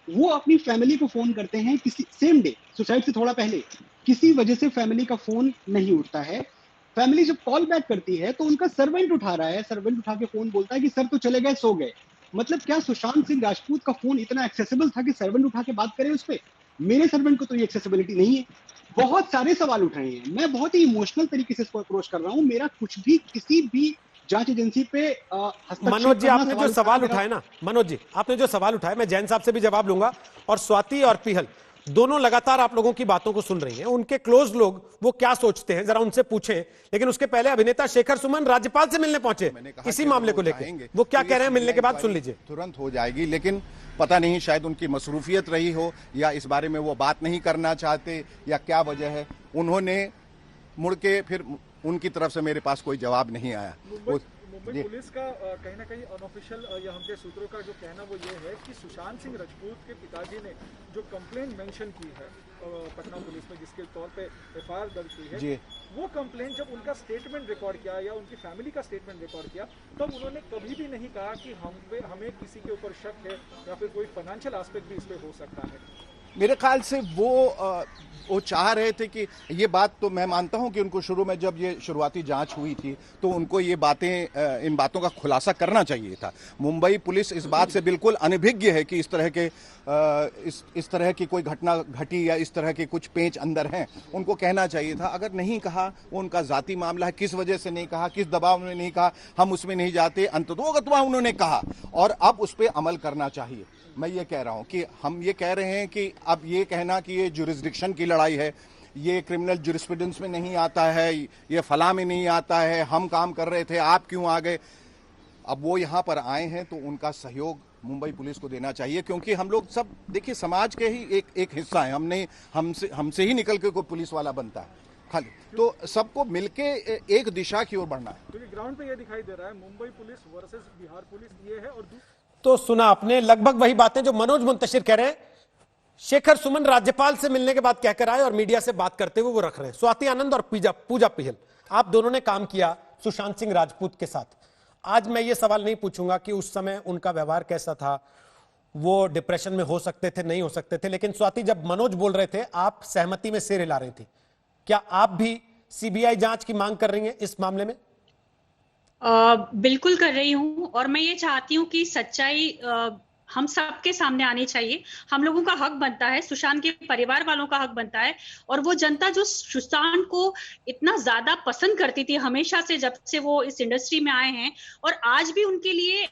Speaker 9: वो अपनी फैमिली को फोन करते हैं किसी सेम डे, सुसाइड से थोड़ा पहले, किसी वजह से फैमिली का फोन नहीं उठता है। फैमिली जब कॉल बैक करती है तो उनका सर्वेंट उठा रहा है, सर्वेंट उठा के फोन बोलता है कि सर तो चले गए, सो गए। मतलब क्या सुशांत सिंह राजपूत का फोन इतना एक्सेसिबल था कि सर्वेंट उठा के बात करे उस पर? मेरे सर्वेंट को तो ये एक्सेसिबिलिटी नहीं है। बहुत सारे सवाल उठ रहे हैं, मैं बहुत ही इमोशनल तरीके से इसको अप्रोच कर रहा हूं। मेरा कुछ भी किसी भी जांच एजेंसी पे
Speaker 1: मनोज जी, आपने जो सवाल उठाए ना, मनोज जी आपने जो सवाल उठाए, मैं जैन साहब से भी जवाब लूंगा, और स्वाति और पीहल दोनों लगातार आप लोगों की बातों को सुन रही हैं। उनके क्लोज लोग वो क्या सोचते हैं जरा उनसे पूछें। लेकिन उसके पहले अभिनेता शेखर सुमन राज्यपाल से मिलने पहुंचे इसी मामले को लेकर, वो क्या कह रहे हैं मिलने के बाद सुन लीजिए।
Speaker 14: तुरंत हो जाएगी, लेकिन पता नहीं शायद उनकी मसरूफियत रही हो, या इस बारे में वो बात नहीं करना चाहते, या क्या वजह है। उन्होंने मुड़ के फिर उनकी तरफ से मेरे पास कोई जवाब नहीं आया।
Speaker 15: मुंबई पुलिस का कहीं ना कहीं अनऑफिशियल या हमके सूत्रों का जो कहना वो ये है कि सुशांत सिंह राजपूत के पिताजी ने जो कंप्लेंट मेंशन की है पटना पुलिस में, जिसके तौर पे एफआईआर दर्ज की है, वो कंप्लेंट जब उनका स्टेटमेंट रिकॉर्ड किया या उनकी फैमिली का स्टेटमेंट रिकॉर्ड किया, तब उन्होंने कभी भी नहीं कहा कि हमें किसी के ऊपर शक है या फिर कोई फाइनेंशियल एस्पेक्ट भी इस पे हो सकता है।
Speaker 14: मेरे ख्याल से वो चाह रहे थे कि ये बात, तो मैं मानता हूं कि उनको शुरू में जब ये शुरुआती जांच हुई थी तो उनको ये बातें, इन बातों का खुलासा करना चाहिए था। मुंबई पुलिस इस बात से बिल्कुल अनभिज्ञ है कि इस तरह की कोई घटना घटी या इस तरह के कुछ पेंच अंदर हैं। उनको कहना चाहिए था। अगर नहीं कहा, वो उनका जाती मामला है, किस वजह से नहीं कहा, किस दबाव में नहीं कहा, हम उसमें नहीं जाते। अंततोगत्वा उन्होंने कहा और अब उस पर अमल करना चाहिए। मैं ये कह रहा हूं कि हम ये कह रहे हैं कि अब ये कहना कि ये जुरिस्डिक्शन की लड़ाई है, ये क्रिमिनल जुरिस्प्रूडेंस में नहीं आता है, ये फला में नहीं आता है, हम काम कर रहे थे, आप क्यों आ गए। अब वो यहाँ पर आए हैं तो उनका सहयोग मुंबई पुलिस को देना चाहिए, क्योंकि हम लोग सब देखिए समाज के ही एक हिस्सा है। हमसे ही निकल के कोई पुलिस वाला बनता है खाली, तो सबको मिलके एक दिशा की ओर बढ़ना है।
Speaker 15: क्योंकि ग्राउंड पे ये दिखाई दे रहा है Mumbai police versus Bihar police ये है। और
Speaker 1: तो सुना आपने लगभग वही बातें जो मनोज मुंतशिर कह रहे हैं। शेखर सुमन राज्यपाल से मिलने के बाद कहकर आए और मीडिया से बात करते हुए वो रख रहे हैं। स्वाति आनंद और पूजा पिहल, आप दोनों ने काम किया सुशांत सिंह राजपूत के साथ। आज मैं ये सवाल नहीं पूछूंगा कि उस समय उनका व्यवहार कैसा था, वो डिप्रेशन में हो सकते थे, नहीं हो सकते थे, लेकिन स्वाति, जब मनोज बोल रहे थे आप सहमति में सिर हिला रही थी। क्या आप भी सीबीआई जांच की मांग कर रही हैं इस मामले में?
Speaker 16: बिल्कुल कर रही हूं, और मैं ये चाहती हूं कि सच्चाई हम सबके सामने आनी चाहिए। हम लोगों का हक बनता है, सुशांत के परिवार वालों का हक बनता है, और वो जनता जो सुशांत को इतना ज्यादा पसंद करती थी हमेशा से, जब से वो इस इंडस्ट्री में आए हैं, और आज भी उनके लिए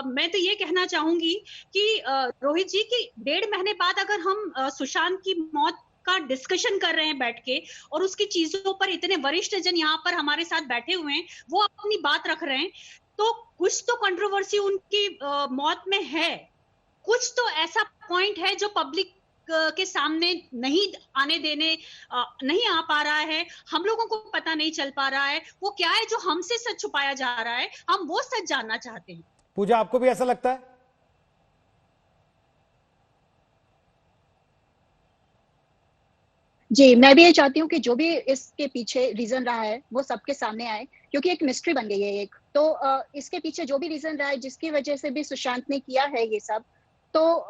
Speaker 16: मैं तो ये कहना चाहूंगी कि रोहित जी की 1.5 महीने बाद अगर हम सुशांत की मौत का डिस्कशन कर रहे हैं बैठ के, और उसकी चीजों पर इतने वरिष्ठ जन यहाँ पर हमारे साथ बैठे हुए हैं, वो अपनी बात रख रहे हैं, तो कुछ तो कंट्रोवर्सी उनकी मौत में है, कुछ तो ऐसा पॉइंट है जो पब्लिक के सामने नहीं आ पा रहा है, हम लोगों को पता नहीं चल पा रहा है। वो क्या है जो हमसे सच छुपाया जा रहा है, हम वो सच जानना चाहते हैं।
Speaker 1: पूजा, आपको भी ऐसा लगता है?
Speaker 17: जी, मैं भी ये चाहती हूँ कि जो भी इसके पीछे रीजन रहा है वो सबके सामने आए, क्योंकि एक मिस्ट्री बन गई है एक। तो इसके पीछे जो भी रीजन रहा है जिसकी वजह से भी सुशांत ने किया है ये सब, तो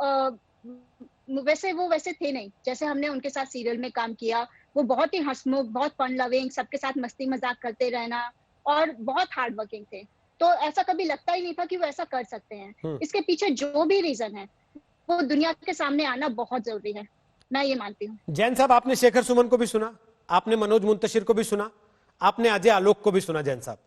Speaker 17: वैसे वो वैसे थे नहीं जैसे हमने उनके साथ सीरियल में काम किया। वो बहुत ही हंसमुख, बहुत फन लविंग, सबके साथ मस्ती मजाक करते रहना, और बहुत हार्ड वर्किंग थे। तो ऐसा कभी लगता ही नहीं था कि वो ऐसा कर सकते हैं। इसके पीछे जो भी रीजन है वो दुनिया के सामने आना बहुत जरूरी है, मैं ये मानती हूँ।
Speaker 1: जैन साहब, आपने शेखर सुमन को भी सुना, आपने मनोज मुंतशिर को भी सुना, आपने अजय आलोक को भी सुना। जैन साहब,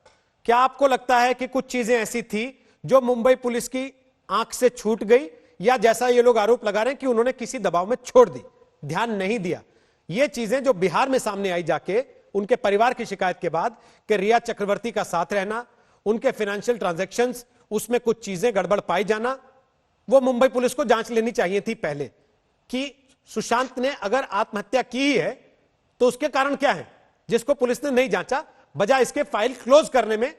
Speaker 1: क्या आपको लगता है कि कुछ चीजें ऐसी थी जो मुंबई पुलिस की आंख से छूट गई, या जैसा ये लोग आरोप लगा रहे हैं कि उन्होंने किसी दबाव में छोड़ दी, ध्यान नहीं दिया? ये चीजें जो बिहार में सामने आई जाके उनके परिवार की शिकायत के बाद कि रिया चक्रवर्ती का साथ रहना, उनके फाइनेंशियल ट्रांजैक्शंस, उसमें कुछ चीजें गड़बड़ पाई जाना, वो मुंबई पुलिस को जांच लेनी चाहिए थी पहले कि सुशांत ने अगर आत्महत्या की है तो उसके कारण क्या है, जिसको पुलिस ने नहीं जांचा, बजाय इसके फाइल क्लोज करने में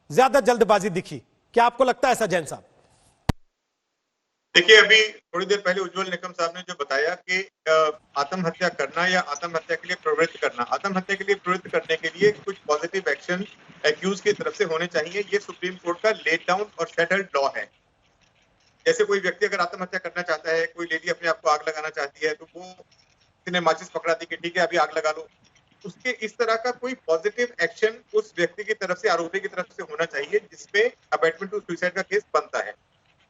Speaker 1: ज्यादा जल्दबाजी दिखी। क्या आपको लगता है ऐसा, जैन साहब?
Speaker 11: देखिए, अभी थोड़ी देर पहले उज्जवल निकम साहब ने जो बताया कि आत्महत्या करना या आत्महत्या के लिए प्रवृत्त करना, आत्महत्या के लिए प्रवृत्त करने के लिए कुछ पॉजिटिव एक्शन एक्यूज की तरफ से होने चाहिए। ये सुप्रीम कोर्ट का लेट डाउन और सेटल्ड लॉ है। जैसे कोई व्यक्ति अगर आत्महत्या करना चाहता है, कोई लेडी अपने आप को आग लगाना चाहती है, तो वो किसी ने माचिस पकड़ा दी कि ठीक है अभी आग लगा लो, उसके इस तरह का कोई पॉजिटिव एक्शन उस व्यक्ति की तरफ से, आरोपी की तरफ से होना चाहिए, जिसपे अबैटमेंट टू सुसाइड का केस बनता है।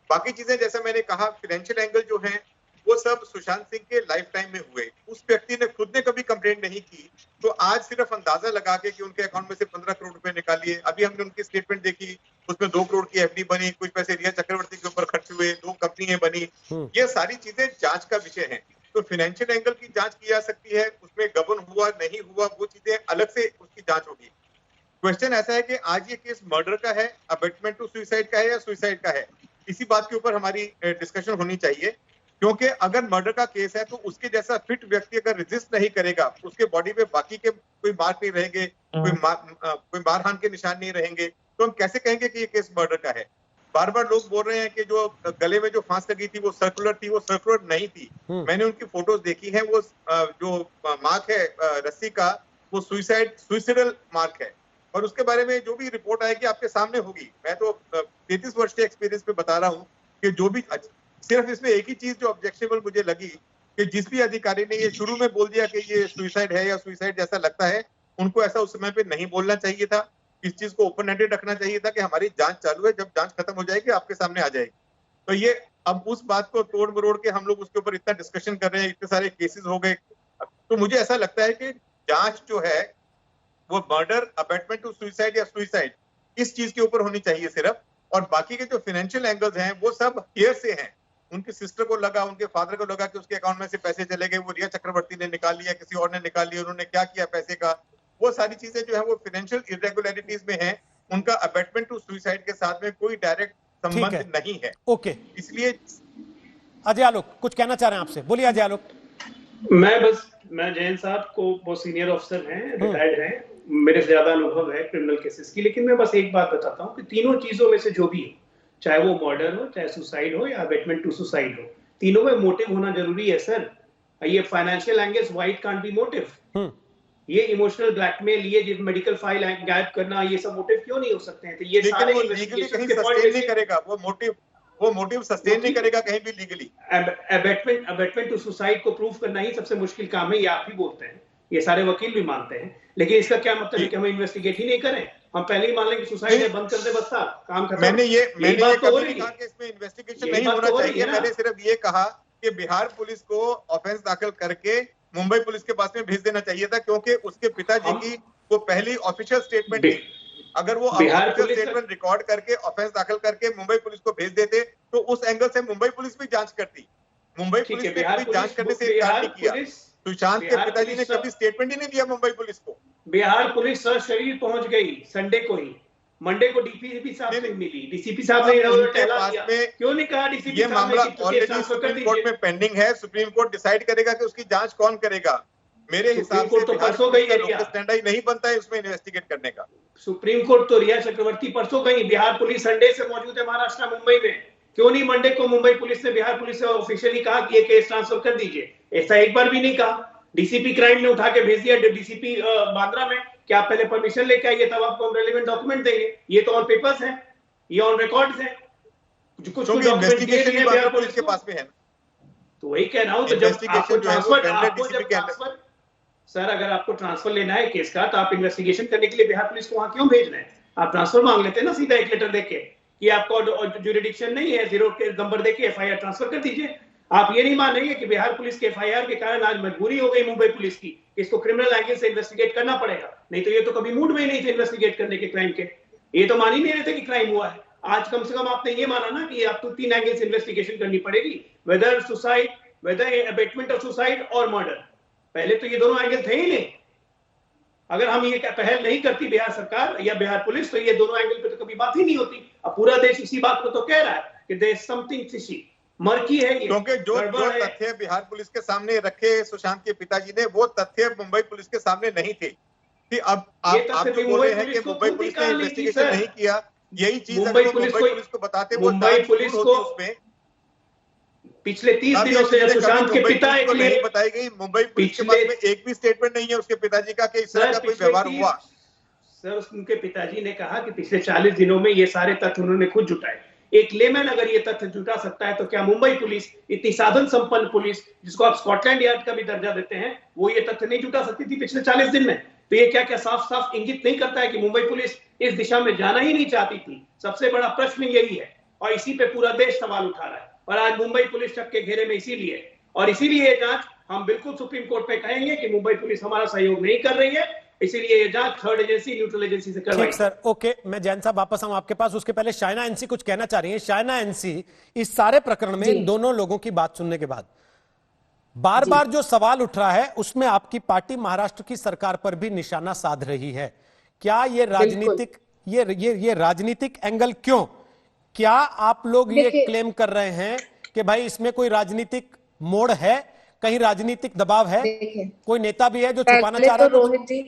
Speaker 11: बाकी चीजें जैसा मैंने कहा, फाइनेंशियल एंगल जो है वो सब सुशांत सिंह के लाइफ टाइम में हुए। उस व्यक्ति ने खुद ने कभी कंप्लेंट नहीं की, तो आज सिर्फ अंदाजा लगा के कि उनके अकाउंट में से 15 करोड़ रुपए निकालिए। अभी हमने उनकी स्टेटमेंट देखी, उसमें 2 करोड़ की एफडी बनी, कुछ पैसे रिया चक्रवर्ती के ऊपर खर्च हुए, 2 कंपनियां बनी। ये सारी चीजें जांच का विषय है। तो फाइनेंशियल एंगल की जांच की जा सकती है, उसमें गबन हुआ नहीं हुआ वो चीजें अलग से उसकी जांच होगी। क्वेश्चन ऐसा है कि आज ये केस मर्डर का है, अबैटमेंट टू सुसाइड का है या सुसाइड का है, इसी बात के ऊपर हमारी डिस्कशन होनी चाहिए। क्योंकि अगर मर्डर का केस है तो उसके जैसा फिट व्यक्ति अगर रेजिस्ट नहीं करेगा, उसके बॉडी पे बाकी के कोई मार्क नहीं रहेंगे, कोई मारहान के निशान नहीं रहेंगे, तो हम कैसे कहेंगे कि ये केस मर्डर का है? बार बार लोग बोल रहे हैं कि जो गले में जो फांस लगी थी वो सर्कुलर थी, वो सर्कुलर नहीं थी। मैंने उनकी फोटोज देखी है, वो जो मार्क है रस्सी का, वो सुइसाइडल मार्क है। और उसके बारे में जो भी रिपोर्ट आएगी आपके सामने होगी। मैं तो 33 वर्ष के एक्सपीरियंस पे बता रहा हूँ कि जो भी, सिर्फ इसमें एक ही चीज जो ऑब्जेक्शनेबल मुझे लगी कि जिस भी अधिकारी ने ये शुरू में बोल दिया कि ये सुसाइड है या सुसाइड जैसा लगता है, उनको ऐसा उस समय पे नहीं बोलना चाहिए था। इस चीज को ओपन हैंडेड रखना चाहिए था कि हमारी जांच चालू है, जब जांच खत्म हो जाएगी आपके सामने आ जाएगी। तो ये अब उस बात को तोड़ मरोड़ के हम लोग उसके ऊपर इतना डिस्कशन कर रहे हैं, इतने सारे केसेस हो गए। तो मुझे ऐसा लगता है कि जांच जो है वो मर्डर, अबैटमेंट टू सुसाइड या सुसाइड, इस चीज के ऊपर होनी चाहिए सिर्फ। और बाकी के जो फाइनेंशियल एंगल्स हैं वो सब हियर से हैं। उनकी सिस्टर को लगा, उनके फादर को लगा कि उसके अकाउंट में से पैसे चले गए, वो रिया चक्रवर्ती ने निकाल लिया, किसी और ने निकाल लिया, उन्होंने क्या किया पैसे का, वो सारी चीजें जो है वो फाइनेंशियल इरेगुलरिटीज में है। उनका अबैटमेंट टू सुसाइड के साथ में कोई डायरेक्ट संबंध नहीं है।
Speaker 1: ओके,
Speaker 11: इसलिए
Speaker 1: अजय आलोक कुछ कहना चाह रहे हैं आपसे, बोलिए अजय आलोक।
Speaker 8: मैं जैन साहब को बहुत सीनियर ऑफिसर हैं, रिटायर्ड हैं, मेरे से ज्यादा अनुभव है क्रिमिनल केसेस की, लेकिन मैं बस एक बात बताता हूँ कि तीनों चीजों में से जो भी हो, चाहे वो मर्डर हो, चाहे सुसाइड हो या अबैटमेंट टू सुसाइड हो, तीनों में मोटिव होना जरूरी है सर। ये financial angles white can't be motive, ये इमोशनल ब्लैकमेल, ये मेडिकल फाइल गायब करना, ये सब मोटिव क्यों नहीं हो सकते हैं? तो ये सारे
Speaker 11: लीगली कहीं सस्टेन नहीं करेगा, वो मोटिव सस्टेन नहीं करेगा कहीं भी लीगली।
Speaker 8: अबैटमेंट टू सुसाइड को प्रूव करना ही सबसे मुश्किल काम है, ये आप ही बोलते हैं, ये सारे वकील भी मानते हैं, लेकिन इसका क्या मतलब है कि हम इन्वेस्टिगेट ही नहीं करें? हम पहले ही मान लें कि सुसाइड है, बंद कर दे, बस था काम खत्म।
Speaker 11: मैंने ये कभी नहीं कहा कि इसमें इन्वेस्टिगेशन नहीं होना चाहिए। मैंने सिर्फ ये कहा कि बिहार पुलिस को ऑफेंस दाखिल करके मुंबई पुलिस के पास में भेज देना चाहिए था, क्योंकि उसके पिताजी की वो पहली ऑफिशियल स्टेटमेंट थी। अगर वो ऑफिशियल स्टेटमेंट रिकॉर्ड करके ऑफेंस दाखिल करके मुंबई पुलिस को भेज देते तो उस एंगल से मुंबई पुलिस भी जांच करती। मुंबई पुलिस ने कभी जांच करने से इनकार नहीं किया। सुशांत के पिताजी ने कभी स्टेटमेंट ही नहीं दिया मुंबई पुलिस को।
Speaker 8: बिहार पुलिस शरीर पहुंच गई संडे को ही, मंडे को डीसीपी साहब से मिली, डीसीपी साहब ने क्यों नहीं कहा डीसीपी
Speaker 11: ये मामला ऑलरेडी सुप्रीम कोर्ट में पेंडिंग है, सुप्रीम कोर्ट डिसाइड करेगा कि उसकी जांच कौन करेगा। मेरे हिसाब से
Speaker 8: तो परसों गई है,
Speaker 11: स्टैंड नहीं बनता है उसमें इन्वेस्टिगेट करने का।
Speaker 8: सुप्रीम कोर्ट तो रिया चक्रवर्ती परसों गई, बिहार पुलिस संडे से मौजूद है महाराष्ट्र मुंबई में, क्यों नहीं मंडे को मुंबई पुलिस ने बिहार पुलिस से ऑफिशियली कहा कि ये केस ट्रांसफर कर दीजिए? ऐसा एक बार भी नहीं कहा। डीसीपी क्राइम ने उठा के भेज दिया डीसीपी बांद्रा में कि आप पहले परमिशन लेके आइए, तब आपको हम रेलेवेंट डॉक्यूमेंट देंगे। ये तो ऑन पेपर्स है, ये ऑन रिकॉर्ड्स है, कुछ
Speaker 11: इन्वेस्टिगेशन ही बिहार पुलिस के पास में है।
Speaker 8: तो वही कह रहा हूं, तो जब आपको ट्रांसफर सर, अगर आपको ट्रांसफर लेना है केस का, तो आप इन्वेस्टिगेशन करने के लिए बिहार पुलिस को वहां क्यों भेजना है? आप ट्रांसफर मांग लेते हैं ना सीधा, एक लेटर देके कि आपको ज्यूरिडिक्शन नहीं है, 0 के नंबर देके एफआईआर ट्रांसफर कर दीजिए। आप ये नहीं मान रहे कि बिहार पुलिस के एफआईआर के कारण आज मजबूरी हो गई मुंबई पुलिस की, इसको क्रिमिनल एंगल से इन्वेस्टिगेट करना पड़ेगा, नहीं तो ये तो कभी मूड में ही नहीं थे इन्वेस्टिगेट करने के क्राइम के। ये तो मान ही नहीं रहे थे कि क्राइम हुआ है। आज कम से कम आपने ये माना ना कि आपको 3 एंगल से इन्वेस्टिगेशन करनी पड़ेगी, whether suicide, whether abetment of suicide और मर्डर। पहले तो ये दोनों एंगल थे ही नहीं। अगर हम ये पहल नहीं करती बिहार सरकार या बिहार पुलिस, तो ये दोनों एंगल पे तो कभी बात ही नहीं होती। अब पूरा देश इसी बात को तो कह रहा है कि there is something fishy, murky है ये,
Speaker 11: क्योंकि जो तथ्य बिहार पुलिस के सामने रखे सुशांत के पिताजी ने, वो तथ्य मुंबई पुलिस के सामने नहीं थे। कि अब आप जो बोल रहे हैं कि मुंबई पुलिस ने इन्वेस्टिगेशन नहीं किया, यही चीज अगर मुंबई पुलिस को बताते, वो
Speaker 8: मुंबई पुलिस को उसमें पिछले 30 दिनों से सुशांत के पिता
Speaker 11: को नहीं बताई गई। मुंबई पुलिस के पास में एक भी स्टेटमेंट नहीं है उसके पिताजी का कि इस तरह का कोई व्यवहार हुआ।
Speaker 8: सर, उनके पिताजी ने कहा कि पिछले 40 दिनों में ये सारे तथ्य उन्होंने खुद जुटाए। एक लेमैन अगर ये तथ्य जुटा सकता है, तो क्या मुंबई पुलिस, इतनी साधन संपन्न पुलिस जिसको आप स्कॉटलैंड यार्ड का भी दर्जा देते हैं, वो ये तथ्य नहीं जुटा सकती थी पिछले 40 दिन में? तो ये क्या क्या साफ साफ इंगित नहीं करता है कि मुंबई पुलिस इस दिशा में जाना ही नहीं चाहती थी? सबसे बड़ा प्रश्न यही है, और इसी पे पूरा देश सवाल उठा रहा है। और आज मुंबई पुलिस शक के घेरे में इसीलिए, और इसीलिए ये जांच हम बिल्कुल सुप्रीम कोर्ट पे कहेंगे कि मुंबई पुलिस हमारा सहयोग नहीं कर रही है, इसीलिए ये जांच थर्ड एजेंसी, न्यूट्रल एजेंसी से करवाई।
Speaker 1: ठीक सर, ओके, मैं जैन साहब वापस आऊं आपके पास, उसके पहले शाइना एनसी कुछ कहना चाह रही है। शाइना एनसी, इस सारे प्रकरण में इन दोनों लोगों की बात सुनने के बाद बार बार जो सवाल उठ रहा है, उसमें आपकी पार्टी महाराष्ट्र की सरकार पर भी निशाना साध रही है। क्या ये राजनीतिक, ये राजनीतिक एंगल क्यों? क्या आप लोग ये क्लेम कर रहे हैं कि भाई इसमें कोई राजनीतिक मोड़ है, कहीं राजनीतिक दबाव है, कोई नेता भी है जो छुपाना चाह रहा है?
Speaker 13: रोहित जी,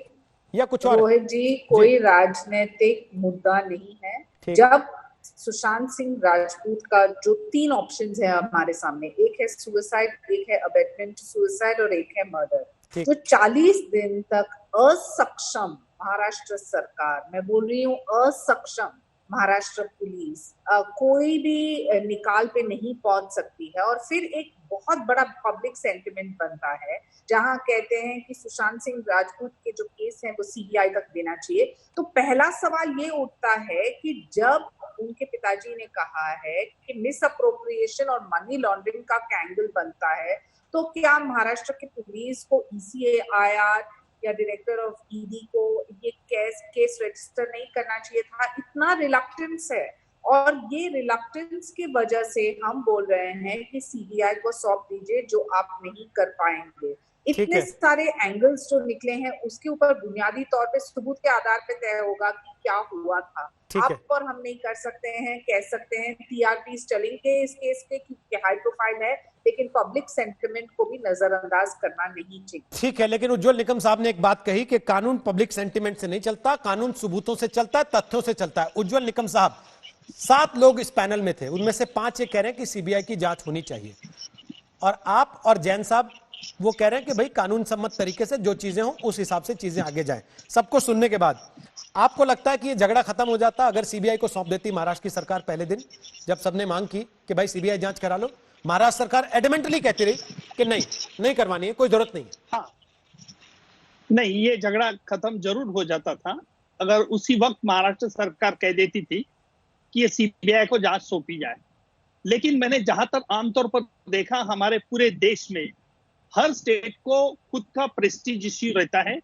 Speaker 1: या कुछ और?
Speaker 13: रोहित जी, कोई राजनीतिक मुद्दा नहीं है। जब सुशांत सिंह राजपूत का जो 3 ऑप्शंस है हमारे सामने, एक है सुसाइड, एक है अबैटमेंट सुसाइड और एक है मर्डर, तो 40 दिन तक असक्षम महाराष्ट्र सरकार, मैं बोल रही हूँ असक्षम महाराष्ट्र पुलिस कोई भी निकाल पे नहीं पहुंच सकती है और फिर एक बहुत बड़ा पब्लिक सेंटिमेंट बनता है जहां कहते हैं कि सुशांत सिंह राजपूत के जो केस हैं वो सीबीआई तक देना चाहिए। तो पहला सवाल ये उठता है कि जब उनके पिताजी ने कहा है कि मिस अप्रोप्रिएशन और मनी लॉन्ड्रिंग का एंगल बनता है, तो क्या महाराष्ट्र की पुलिस को ECAIR या डायरेक्टर ऑफ ईडी को ये केस रजिस्टर नहीं करना चाहिए था? इतना रिलक्टेंस है और ये रिलक्टेंस की वजह से हम बोल रहे हैं कि सीबीआई को सौंप दीजिए, जो आप नहीं कर पाएंगे। इतने सारे एंगल्स जो निकले हैं उसके ऊपर बुनियादी तौर पे सबूत के आधार पे तय होगा कि क्या हुआ था। आप और हम नहीं कर सकते हैं, कह सकते हैं TRP चलेंगे इस केस पे क्योंकि हाई प्रोफाइल है, लेकिन पब्लिक सेंटिमेंट को भी नजरअंदाज करना नहीं चाहिए।
Speaker 1: ठीक है, लेकिन उज्जवल निकम साहब ने एक बात कही कि कानून पब्लिक सेंटिमेंट से नहीं चलता, कानून सबूतों से चलता है, तथ्यों से चलता है। उज्जवल निकम साहब, 7 लोग इस पैनल में थे, उनमें से 5 ये कह रहे हैं कि सीबीआई की जांच होनी चाहिए, और आप और जैन साहब वो कह रहे हैं कि भाई कानून सम्मत तरीके से जो चीजें हो उस हिसाब से चीजें आगे जाएं। सबको सुनने के बाद आपको लगता है कि ये झगड़ा खत्म हो जाता अगर सीबीआई को सौंप देती महाराष्ट्र की सरकार पहले दिन, जब सबने मांग की कि भाई सीबीआई जांच करा लो? महाराष्ट्र सरकार एडमेंटली कहती रही कि नहीं करवानी है, कोई जरूरत नहीं।
Speaker 10: हाँ, नहीं, ये झगड़ा खत्म जरूर हो जाता था अगर उसी वक्त महाराष्ट्र सरकार कह देती थी कि ये सीबीआई को जांच सौंपी जाए। लेकिन मैंने जहां तक आमतौर पर देखा, हमारे पूरे देश में हर स्टेट को खुद का प्रेस्टीज इश्यू रहता है,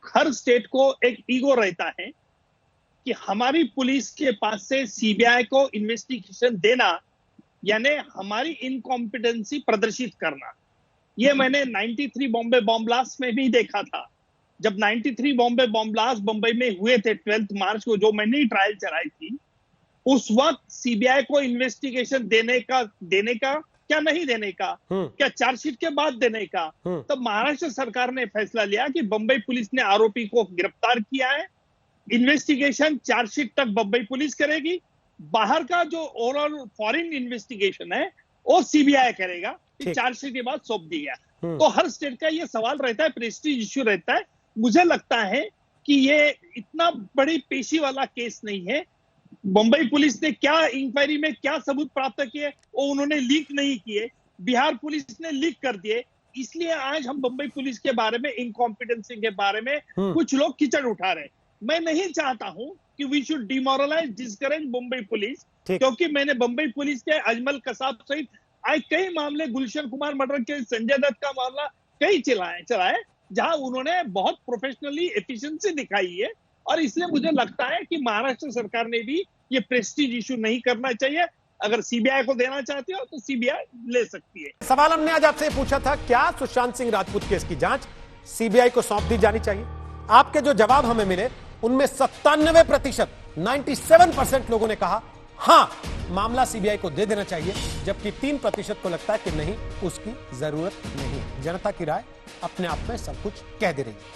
Speaker 10: हर स्टेट को एक ईगो रहता है कि हमारी पुलिस के पास से सीबीआई को इन्वेस्टिगेशन देना यानी हमारी इनकॉम्पिटेंसी प्रदर्शित करना। ये मैंने 93 बॉम्बे बॉम्ब ब्लास्ट में भी देखा था। जब 93 बॉम्बे बॉम्ब ब्लास्ट बंबई में हुए थे 12 मार्च को, जो मैंने ही ट्रायल चलाई थी, उस वक्त सीबीआई को इन्वेस्टिगेशन देने का क्या नहीं देने का, क्या चार्जशीट के बाद देने का, तब महाराष्ट्र सरकार ने फैसला लिया कि बंबई पुलिस ने आरोपी को गिरफ्तार किया है, इन्वेस्टिगेशन चार्जशीट तक बंबई पुलिस करेगी, बाहर का जो ओवरऑल फॉरेन इन्वेस्टिगेशन है वो सीबीआई करेगा, चार्जशीट के बाद सौंप दिया। तो हर स्टेट का ये सवाल रहता है, प्रेस्टीज इश्यू रहता है। मुझे लगता है कि ये इतना बड़ी पेशी वाला केस नहीं है। बंबई पुलिस ने क्या इंक्वायरी में क्या सबूत प्राप्त किए वो उन्होंने लीक नहीं किए, बिहार पुलिस ने लीक कर दिए। इसलिए आज हम बंबई पुलिस के बारे में, इनकॉम्पिटेंसी के बारे में कुछ लोग कीचड़ उठा रहे हैं। मैं नहीं चाहता हूं कि we should demoralise, discourage Bombay police, क्योंकि मैंने बंबई पुलिस के अजमल कसाब सहित आज कई मामले, गुलशन कुमार मर्डर के, संजय दत्त का मामला कई चलाए जहां उन्होंने बहुत प्रोफेशनली एफिशिएंसी दिखाई है। और इसलिए मुझे लगता है कि महाराष्ट्र सरकार ने भी ये प्रेस्टीज इशू नहीं करना चाहिए। अगर सीबीआई को देना चाहती हो तो सीबीआई ले सकती है।
Speaker 1: सवाल हमने आज आपसे पूछा था, क्या सुशांत सिंह राजपूत केस की जांच सीबीआई को सौंप दी जानी चाहिए? आपके जो जवाब हमें मिले उनमें 97%, 97% लोगों ने कहा हां, मामला सीबीआई को दे देना चाहिए, जबकि 3% को लगता है कि नहीं, उसकी जरूरत नहीं। जनता की राय अपने आप में सब कुछ कह दे रही है।